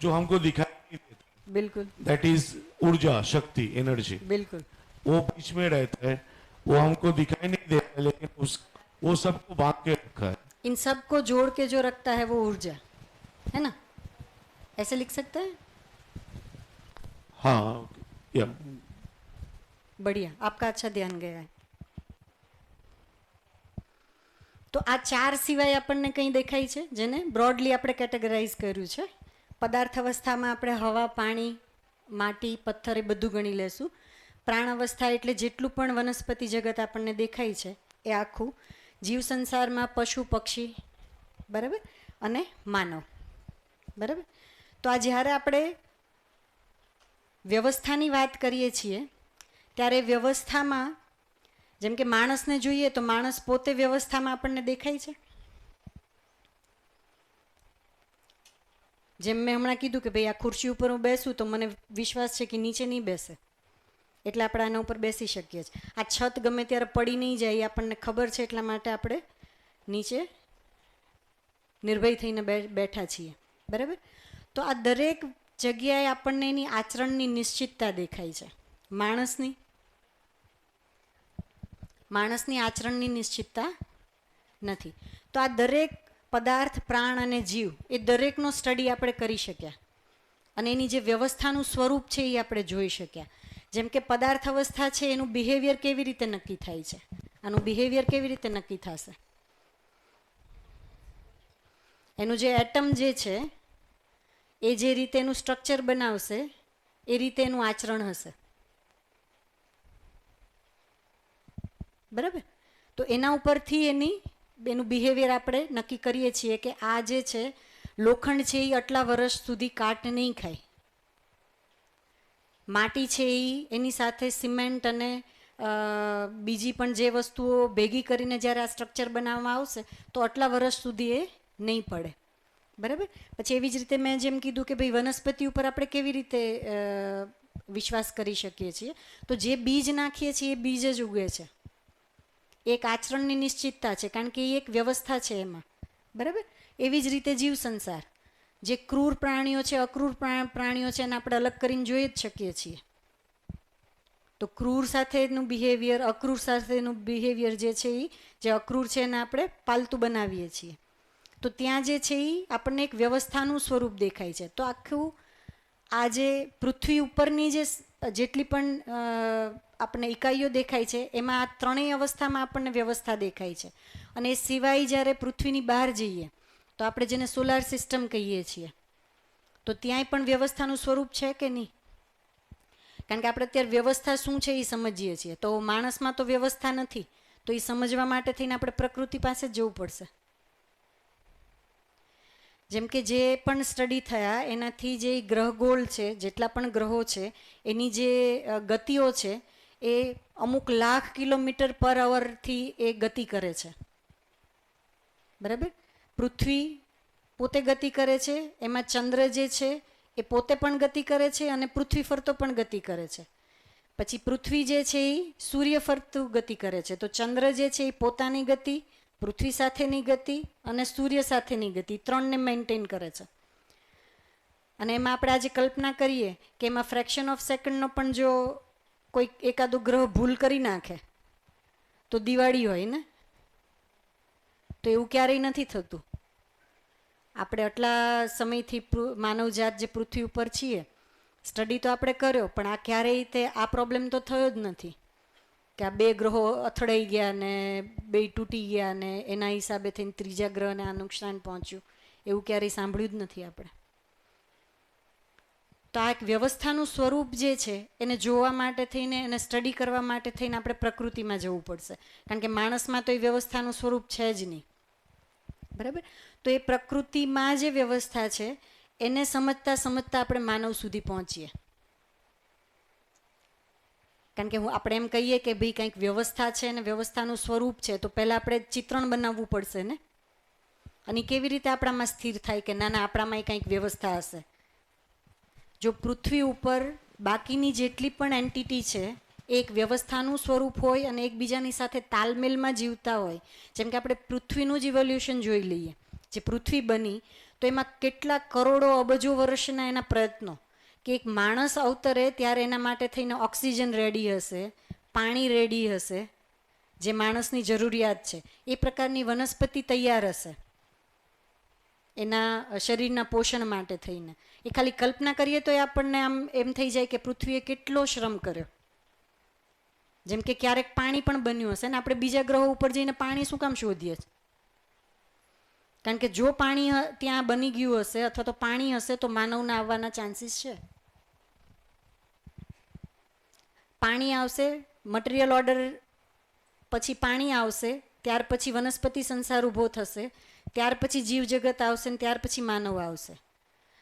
जो हमको दिखाई नहीं देता, बिल्कुल, दैट इज ऊर्जा, शक्ति, एनर्जी. बिल्कुल. वो बीच में रहता है, वो हमको दिखाई नहीं देता, लेकिन वो सबको बांध के रखा है. इन सबको जोड़ के जो रखता है वो ऊर्जा है ना, ऐसे लिख सकते हैं. हाँ, या बढ़िया, आपका अच्छा ध्यान गया है. તો આ ચાર સિવાય આપણને કંઈ દેખાય છે જેને બ્રોડલી આપણે કેટેગરાઇઝ કર્યું છે. પદાર્થ અવસ્થામાં આપણે હવા, પાણી, માટી, પથ્થર એ બધું ગણી લેશું. પ્રાણ અવસ્થા એટલે જેટલું પણ વનસ્પતિ જગત આપણને દેખાય છે એ આખું જીવ સંસારમાં પશુ પક્ષી, બરાબર, અને માનવ, બરાબર. તો આ જ્યારે આપણે વ્યવસ્થાની વાત કરીએ છીએ ત્યારે વ્યવસ્થામાં જેમ કે માણસને જોઈએ તો માણસ પોતે વ્યવસ્થામાં આપણને દેખાય છે. જેમ મેં હમણાં કીધું કે ભાઈ આ ખુરશી ઉપર હું બેસું તો મને વિશ્વાસ છે કે નીચે નહીં બેસે, એટલે આપણે આના ઉપર બેસી શકીએ છીએ. આ છત ગમે ત્યારે પડી નહીં જાય આપણને ખબર છે, એટલા માટે આપણે નીચે નિર્ભય થઈને બેઠા છીએ, બરાબર. તો આ દરેક જગ્યાએ આપણને એની આચરણની નિશ્ચિતતા દેખાય છે. માણસની આચરણની નિશ્ચિતતા નથી. તો આ દરેક પદાર્થ, પ્રાણ અને જીવ એ દરેકનો સ્ટડી આપણે કરી શક્યા અને એની જે વ્યવસ્થાનું સ્વરૂપ છે એ આપણે જોઈ શક્યા. જેમ કે પદાર્થ અવસ્થા છે એનું બિહેવિયર કેવી રીતે નક્કી થાય છે, આનું બિહેવિયર કેવી રીતે નક્કી થશે, એનું જે એટમ જે છે એ જે રીતે એનું સ્ટ્રક્ચર બનાવશે એ રીતે એનું આચરણ હશે, બરાબર. તો એના ઉપરથી એનું બિહેવિયર આપણે નક્કી કરીએ છીએ કે આ જે છે લોખંડ છે એ આટલા વર્ષ સુધી કાટ નહીં ખાય, માટી છે એની સાથે સિમેન્ટ અને બીજી પણ જે વસ્તુઓ ભેગી કરીને જ્યારે આ સ્ટ્રક્ચર બનાવવામાં આવશે તો આટલા વર્ષ સુધી એ નહીં પડે, બરાબર. પછી એવી જ રીતે મેં જેમ કીધું કે ભાઈ વનસ્પતિ ઉપર આપણે કેવી રીતે વિશ્વાસ કરી શકીએ છીએ, તો જે બીજ નાખીએ છીએ એ બીજ જ ઉગે છે. એક આચરણની નિશ્ચિતતા છે કારણ કે એ એક વ્યવસ્થા છે એમાં, બરાબર. એવી જ રીતે જીવ સંસાર, જે ક્રૂર પ્રાણીઓ છે, અક્રૂર પ્રાણીઓ છે એને આપણે અલગ કરીને જોઈ જ શકીએ છીએ. તો ક્રૂર સાથેનું બિહેવિયર, અક્રૂર સાથેનું બિહેવિયર જે છે એ જે અક્રૂર છે એને આપણે પાલતુ બનાવીએ છીએ. તો ત્યાં જે છે એ આપણને એક વ્યવસ્થાનું સ્વરૂપ દેખાય છે. તો આખું આ જે પૃથ્વી ઉપરની જેટલી પણ આપણને ઇકાઈઓ દેખાય છે એમાં આ ત્રણેય અવસ્થામાં આપણને વ્યવસ્થા દેખાય છે. અને એ સિવાય જ્યારે પૃથ્વીની બહાર જઈએ તો આપણે જેને સોલાર સિસ્ટમ કહીએ છીએ તો ત્યાંય પણ વ્યવસ્થાનું સ્વરૂપ છે કે નહીં? કારણ કે આપણે અત્યારે વ્યવસ્થા શું છે એ સમજીએ છીએ, તો માણસમાં તો વ્યવસ્થા નથી, તો એ સમજવા માટે થઈને આપણે પ્રકૃતિ પાસે જ જવું પડશે. જેમ કે જે પણ સ્ટડી થયા એનાથી જે ગ્રહગોળ છે, જેટલા પણ ગ્રહો છે એની જે ગતિઓ છે એ અમુક લાખ કિલોમીટર પર અવરથી એ ગતિ કરે છે, બરાબર. પૃથ્વી પોતે ગતિ કરે છે, એમાં ચંદ્ર જે છે એ પોતે પણ ગતિ કરે છે અને પૃથ્વી ફરતો પણ ગતિ કરે છે. પછી પૃથ્વી જે છે એ સૂર્ય ફરતું ગતિ કરે છે, તો ચંદ્ર જે છે એ પોતાની ગતિ, પૃથ્વી સાથેની ગતિ અને સૂર્ય સાથેની ગતિ ત્રણને મેન્ટેન કરે છે. અને એમાં આપણે આજે કલ્પના કરીએ કે એમાં ફ્રેક્શન ઓફ સેકન્ડનો પણ જો કોઈ એકાદો ગ્રહ ભૂલ કરી નાખે તો દિવાળી હોય ને, તો એવું ક્યારેય નથી થતું. આપણે આટલા સમયથી માનવજાત જે પૃથ્વી ઉપર છીએ સ્ટડી તો આપણે કર્યો, પણ આ ક્યારેય આ પ્રોબ્લેમ તો થયો જ નથી કે આ બે ગ્રહો અથડાઈ ગયા ને બે તૂટી ગયા ને એના હિસાબે થઈને ત્રીજા ગ્રહને આ નુકસાન પહોંચ્યું, એવું ક્યારેય સાંભળ્યું જ નથી આપણે. તો આ એક વ્યવસ્થાનું સ્વરૂપ જે છે એને જોવા માટે થઈને, એને સ્ટડી કરવા માટે થઈને આપણે પ્રકૃતિમાં જવું પડશે, કારણ કે માણસમાં તો એ વ્યવસ્થાનું સ્વરૂપ છે જ નહીં, બરાબર. તો એ પ્રકૃતિમાં જે વ્યવસ્થા છે એને સમજતા સમજતા આપણે માનવ સુધી પહોંચીએ. કારણ કે આપણે એમ કહીએ કે ભાઈ કંઈક વ્યવસ્થા છે અને વ્યવસ્થાનું સ્વરૂપ છે, તો પહેલાં આપણે ચિત્રણ બનાવવું પડશે ને, અને કેવી રીતે આપણામાં સ્થિર થાય કે ના ના આપણામાં કંઈક વ્યવસ્થા હશે. જો પૃથ્વી ઉપર બાકીની જેટલી પણ એન્ટિટી છે એ એક વ્યવસ્થાનું સ્વરૂપ હોય અને એકબીજાની સાથે તાલમેલમાં જીવતા હોય, જેમ કે આપણે પૃથ્વીનું જ ઇવોલ્યુશન જોઈ લઈએ, જે પૃથ્વી બની તો એમાં કેટલા કરોડો અબજો વર્ષના એના પ્રયત્નો, કે એક માણસ અવતરે ત્યારે એના માટે થઈને ઓક્સિજન રેડી હશે, પાણી રેડી હશે, જે માણસની જરૂરિયાત છે, એ પ્રકારની વનસ્પતિ તૈયાર હશે એના શરીરના પોષણ માટે થઈને. એ ખાલી કલ્પના કરીએ તો એ આપણને આમ એમ થઈ જાય કે પૃથ્વીએ કેટલો શ્રમ કર્યો. જેમ કે ક્યારેક પાણી પણ બન્યું હશે ને આપણે બીજા ગ્રહો ઉપર જઈને પાણી શું કામ શોધીએ છીએ? કારણ કે જો પાણી ત્યાં બની ગયું હશે અથવા તો પાણી હશે તો માનવના આવવાના ચાન્સીસ છે. પાણી આવશે, મટીરિયલ ઓર્ડર પછી પાણી આવશે, ત્યાર પછી વનસ્પતિ સંસાર ઊભો થશે, ત્યાર પછી જીવજગત આવશે ને ત્યાર પછી માનવ આવશે.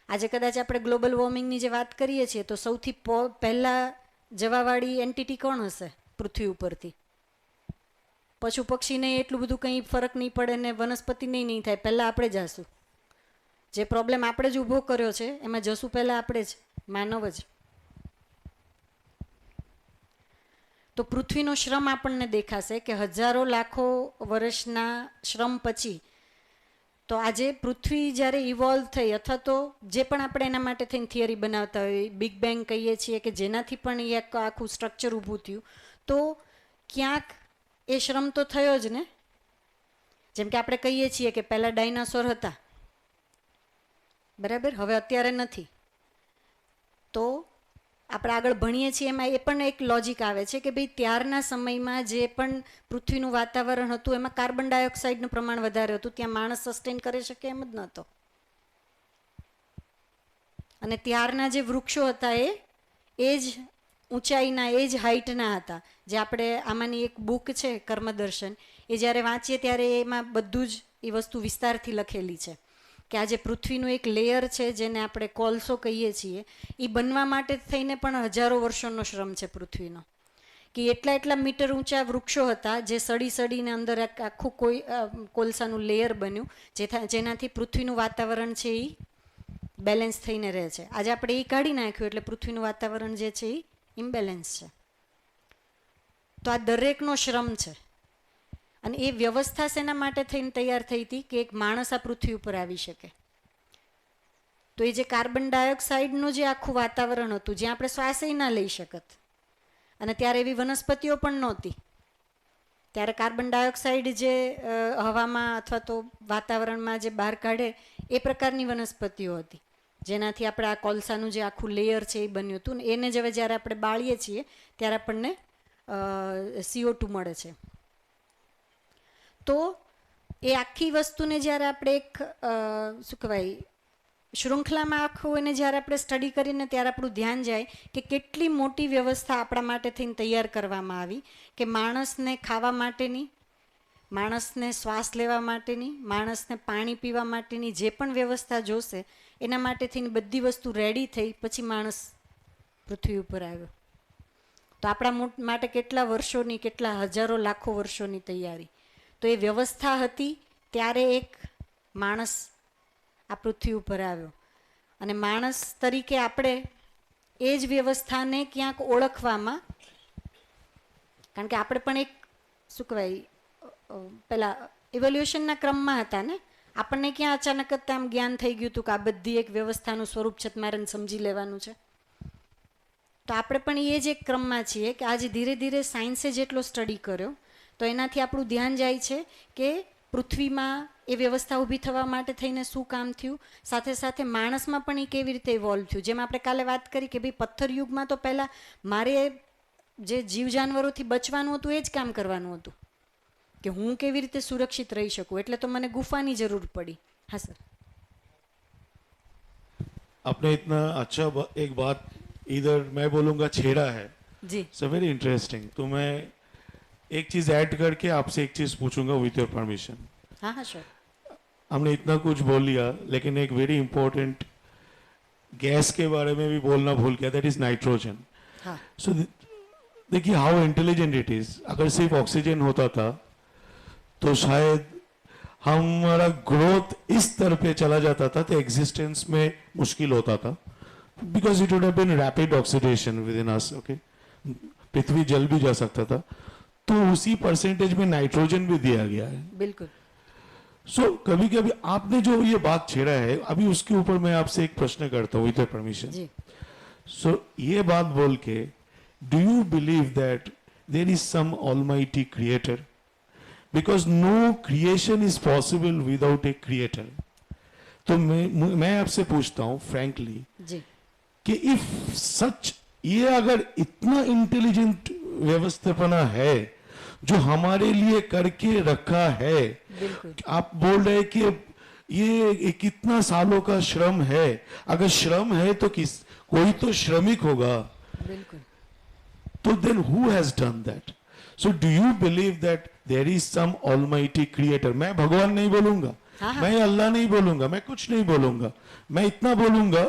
આજે કદાચ આપણે ગ્લોબલ વોર્મિંગની જે વાત કરીએ છીએ તો સૌથી પહેલાં જવાવાળી એન્ટિટી કોણ હશે પૃથ્વી ઉપરથી? પશુ પક્ષીને એટલું બધું કંઈ ફરક નહીં પડે ને વનસ્પતિને નહીં થાય, પહેલાં આપણે જ હશું. જે પ્રોબ્લેમ આપણે જ ઊભો કર્યો છે એમાં જશું પહેલાં આપણે જ, માનવ જ. તો પૃથ્વીનો શ્રમ આપણને દેખાશે કે હજારો લાખો વર્ષના શ્રમ પછી તો આજે પૃથ્વી જ્યારે ઇવોલ્વ થઈ, અથવા તો જે પણ આપણે એના માટે થઈને થિયરી બનાવતા હોય, બિગ બેંગ કહીએ છીએ કે જેનાથી પણ એ આખું સ્ટ્રક્ચર ઊભું થયું, તો ક્યાંક એ શ્રમ તો થયો જ ને. જેમ કે આપણે કહીએ છીએ કે પહેલાં ડાયનાસોર હતા, બરાબર, હવે અત્યારે નથી. તો આપણે આગળ ભણીએ છીએ એમાં એ પણ એક લોજિક આવે છે કે ભાઈ ત્યારના સમયમાં જે પણ પૃથ્વીનું વાતાવરણ હતું એમાં કાર્બન ડાયોક્સાઇડનું પ્રમાણ વધારે હતું, ત્યાં માણસ સસ્ટેન કરી શકે એમ જ નહોતો. અને ત્યારના જે વૃક્ષો હતા એ જ ઊંચાઈના, એ જ હાઇટના હતા. જે આપણે આમાંની એક બુક છે કર્મદર્શન, એ જ્યારે વાંચીએ ત્યારે એમાં બધું જ એ વસ્તુ વિસ્તારથી લખેલી છે કે આજે પૃથ્વીનું એક લેયર છે જેને આપણે કોલસો કહીએ છીએ, એ બનવા માટે થઈને પણ હજારો વર્ષોનો શ્રમ છે પૃથ્વીનો. કે એટલા મીટર ઊંચા વૃક્ષો હતા જે સડીને અંદર આખું કોઈ કોલસાનું લેયર બન્યું, જેનાથી પૃથ્વીનું વાતાવરણ છે એ બેલેન્સ થઈને રહે છે. આજે આપણે એ કાઢી નાખ્યું એટલે પૃથ્વીનું વાતાવરણ જે છે એ ઇમ્બેલેન્સ છે. તો આ દરેકનો શ્રમ છે. અને એ વ્યવસ્થા શેના માટે થઈને તૈયાર થઈ હતી કે એક માણસ આ પૃથ્વી ઉપર આવી શકે. તો એ જે કાર્બન ડાયોક્સાઇડનું જે આખું વાતાવરણ હતું જ્યાં આપણે શ્વાસય ના લઈ શકત, અને ત્યારે એવી વનસ્પતિઓ પણ નહોતી, ત્યારે કાર્બન ડાયોક્સાઇડ જે હવામાં અથવા તો વાતાવરણમાં જે બહાર કાઢે એ પ્રકારની વનસ્પતિઓ હતી, જેનાથી આપણે આ કોલસાનું જે આખું લેયર છે એ બન્યું હતું. ને એને જ હવે જ્યારે આપણે બાળીએ છીએ ત્યારે આપણને CO2 મળે છે. તો એ આખી વસ્તુને જ્યારે આપણે એક શું કહેવાય શૃંખલામાં આખું એને જ્યારે આપણે સ્ટડી કરીને ત્યારે આપણું ધ્યાન જાય કે કેટલી મોટી વ્યવસ્થા આપણા માટે થઈને તૈયાર કરવામાં આવી કે માણસને ખાવા માટેની, માણસને શ્વાસ લેવા માટેની, માણસને પાણી પીવા માટેની જે પણ વ્યવસ્થા જોશે એના માટે થઈને બધી વસ્તુ રેડી થઈ પછી માણસ પૃથ્વી ઉપર આવ્યો. તો આપણા માટે કેટલા વર્ષોની, કેટલા હજારો લાખો વર્ષોની તૈયારી. તો એ વ્યવસ્થા હતી ત્યારે એક માણસ આ પૃથ્વી ઉપર આવ્યો. અને માણસ તરીકે આપણે એ જ વ્યવસ્થાને ક્યાંક ઓળખવામાં, કારણ કે આપણે પણ એક શું કહેવાય પેલા ઇવોલ્યુશનના ક્રમમાં હતા ને, આપણને ક્યાં અચાનક જ આમ જ્ઞાન થઈ ગયું હતું કે આ બધી એક વ્યવસ્થાનું સ્વરૂપ છે, મારે સમજી લેવાનું છે. તો આપણે પણ એ જ એક ક્રમમાં છીએ કે આજે ધીરે ધીરે સાયન્સે જેટલો સ્ટડી કર્યો તો એનાથી આપણું ધ્યાન જાય છે કે પૃથ્વીમાં એ વ્યવસ્થા ઊભી થવા માટે થઈને શું કામ થયું, સાથે સાથે માણસમાં પણ એ કેવી રીતે ઇવોલ્વ થયું. જેમ આપણે કાલે વાત કરી કે ભાઈ પથ્થર યુગમાં તો પહેલાં મારે જે જીવજાનવરોથી બચવાનું હતું એ જ કામ કરવાનું હતું કે હું કેવી રીતે સુરક્ષિત રહી શકું, એટલે તો મને ગુફાની જરૂર પડી. હા સર, आपने इतना अच्छा एक बात इधर मैं बोलूँगा छेड़ा है जी, सो वेरी इंटरेस्टिंग. तो मैं एक चीज़ ऐड करके आपसे एक चीज़ पूछूंगा विथ योर परमिशन. हाँ हाँ सर. हमने इतना कुछ बोल लिया लेकिन एक वेरी इंपॉर्टेंट गैस के बारे में भी बोलना भूल गया, दैट इज नाइट्रोजन. हाँ, सो देखिए हाउ इंटेलिजेंट इट इज. अगर सिर्फ ऑक्सीजन होता था तो शायद हमारा ग्रोथ इस स्तर पे चला जाता था तो एग्जिस्टेंस में मुश्किल होता था, because it would have been rapid oxidation within us. Okay, पृथ्वी जल भी जा सकता था. तो उसी परसेंटेज में नाइट्रोजन भी दिया गया है. बिल्कुल. सो कभी कभी आपने जो ये बात छेड़ा है अभी उसके ऊपर मैं आपसे एक प्रश्न करता हूँ विद परमिशन. जी. सो ये बात बोल के do you believe that there is some almighty creator? Because no creation is possible without a creator. तो मैं आपसे पूछता हूँ फ्रैंकली जी, कि इफ सच ये अगर इतना इंटेलिजेंट व्यवस्थापना है जो हमारे लिए करके रखा है, बिल्कुल. आप बोल रहे कि ये कितना सालों का श्रम है, अगर श्रम है तो कोई तो श्रमिक होगा. बिल्कुल. So then who has done that? So do you believe that there is some almighty creator? मैं भगवान नहीं बोलूंगा, मैं अल्लाह नहीं बोलूंगा, मैं कुछ नहीं बोलूंगा, मैं इतना बोलूंगा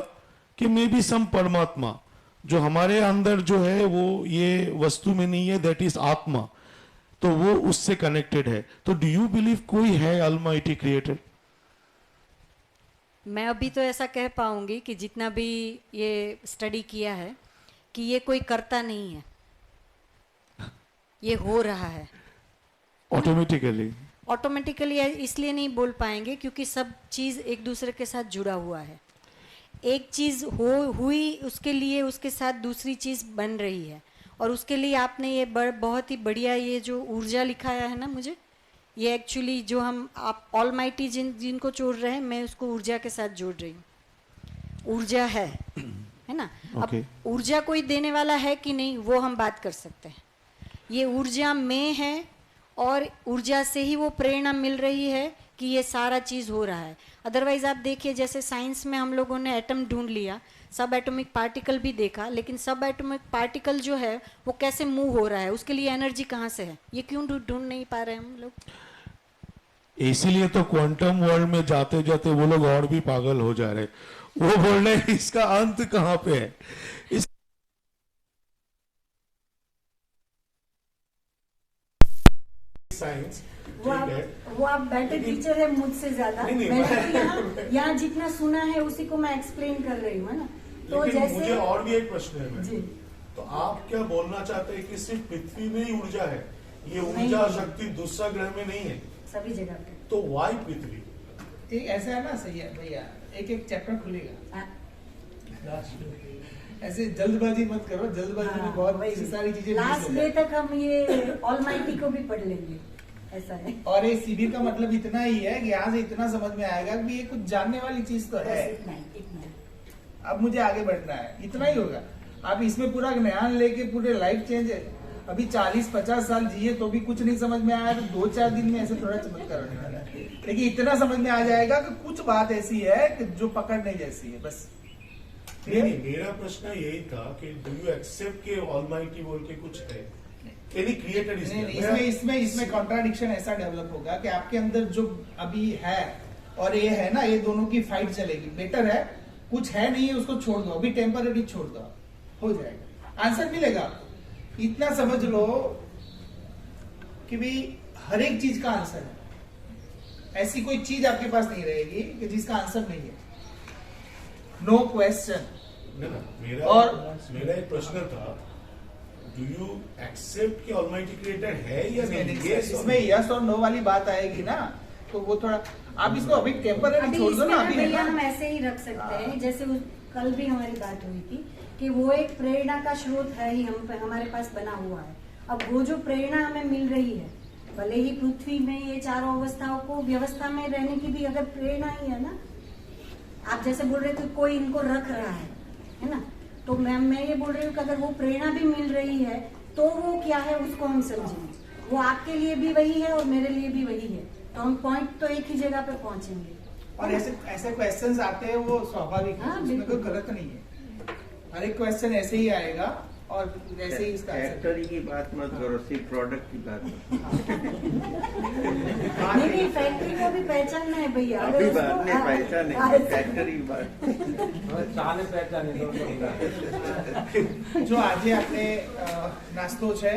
कि मे बी सम परमात्मा जो हमारे अंदर जो है वो ये वस्तु में नहीं है, दैट इज आत्मा, तो वो उससे कनेक्टेड है. तो डू यू बिलीव कोई है almighty creator? मैं अभी तो ऐसा कह पाऊंगी कि जितना भी ये स्टडी किया है कि ये कोई करता नहीं है, ये हो रहा है ऑटोमेटिकली. ऑटोमेटिकली. इसलिए नहीं बोल पाएंगे क्योंकि सब चीज़ एक दूसरे के साथ जुड़ा हुआ है. एक चीज़ हुई उसके लिए उसके साथ दूसरी चीज़ बन रही है. और उसके लिए आपने ये बहुत ही बढ़िया ये जो ऊर्जा लिखाया है ना, मुझे ये एक्चुअली जो हम आप ऑलमाइटी जिनको जोड़ रहे हैं, मैं उसको ऊर्जा के साथ जोड़ रही हूँ. ऊर्जा है ना. Okay. अब ऊर्जा कोई देने वाला है कि नहीं वो हम बात कर सकते हैं. ये ऊर्जा में है और ऊर्जा से ही वो प्रेरणा मिल रही है कि ये सारा चीज़ हो रहा है. अदरवाइज आप देखिए जैसे साइंस में हम लोगों ने एटम ढूंढ लिया, सब एटॉमिक पार्टिकल भी देखा, लेकिन सब एटॉमिक पार्टिकल जो है वो कैसे मूव हो रहा है, उसके लिए एनर्जी कहाँ से है, ये क्यों ढूंढ नहीं पा रहे हम लोग. इसीलिए तो क्वांटम वर्ल्ड में जाते जाते वो लोग और भी पागल हो जा रहे. वो बोल रहे हैं इसका अंत कहाँ पे है. इस साइंस वो आप बेटर टीचर है मुझसे ज्यादा. मैंने यहाँ जितना सुना है उसी को मैं एक्सप्लेन कर रही हूँ ना. तो जैसे मुझे और भी एक प्रश्न है जी. तो आप क्या बोलना चाहते हैं कि सिर्फ पृथ्वी में ही ऊर्जा है, ये ऊर्जा शक्ति दूसरा ग्रह में नहीं है? सभी जगह पे. तो वाई पृथ्वी? एक ऐसा है ना, सही है भैया, एक एक चैप्टर खुलेगा. ऐसे जल्दबाजी मत करो, जल्दबाजी में बहुत सारी चीजें लास्ट डे तक हम ये ऑलमाइटी को भी पढ़ लेंगे, ऐसा है. और ये शिविर का मतलब इतना ही है कि यहाँ से इतना समझ में आएगा कि ये कुछ जानने वाली चीज तो है. अब मुझे आगे बढ़ना है, इतना ही होगा. आप इसमें पूरा ज्ञान लेके पूरे लाइफ चेंज है. अभी 40-50 साल जिए तो भी कुछ नहीं समझ में आया, तो 2-4 दिन में ऐसे थोड़ा चमत्कार होने वाला है. लेकिन इतना समझ में आ जाएगा कि कुछ बात ऐसी है कि जो पकड़ने जैसी है. बस नहीं, मेरा प्रश्न यही था कि डू यू एक्सेप्ट के ऑलमाइटी बोल के कुछ है, एनी क्रिएटर इज नहीं. इसमें कॉन्ट्राडिक्शन ऐसा डेवलप होगा कि आपके अंदर जो अभी है और ये है ना, ये दोनों की फाइट चलेगी. बेटर है कुछ है नहीं है उसको छोड़ दो, अभी टेम्पररी छोड़ दो, हो जाएगा, आंसर मिलेगा. इतना समझ लो कि भाई हर एक चीज का आंसर है. ऐसी कोई चीज आपके पास नहीं रहेगी कि जिसका आंसर नहीं है. No question. मेरा एक प्रश्न था, डू यू एक्सेप्ट कि ऑलमाइटी क्रिएटर है या नहीं? इसमें यस और नो वाली बात आएगी ना, तो वो थोड़ा आप इसको अभी टेम्पररी छोड़ दो ना. अभी हम ऐसे ही रख सकते हैं जैसे कल भी हमारी बात हुई थी कि वो एक प्रेरणा का स्रोत है ही हमारे पास बना हुआ है. अब वो जो प्रेरणा हमें मिल रही है, भले ही पृथ्वी में ये चारों अवस्थाओं को व्यवस्था में रहने की भी अगर प्रेरणा ही है ना, आप जैसे बोल रहे थे कोई इनको रख रहा है ना, तो मैं ये बोल रही हूँ कि अगर वो प्रेरणा भी मिल रही है तो वो क्या है उसको हम समझेंगे. वो आपके लिए भी वही है और मेरे लिए भी वही है, तो हम पॉइंट तो एक ही जगह पे पहुंचेंगे. और ऐसे क्वेश्चंस आते हैं वो स्वाभाविक है, उसमें कोई गलत नहीं है. हर एक क्वेश्चन ऐसे ही आएगा और वैसे ही इसका फैक्टरी की बात मत करो, सिर्फ प्रोडक्ट की बात. नहीं, फैक्ट्री को भी पहचानना है भैया. अभी बात नहीं पहचाने, फैक्टरी की बात. जो આજે આપણે નાસ્તો છે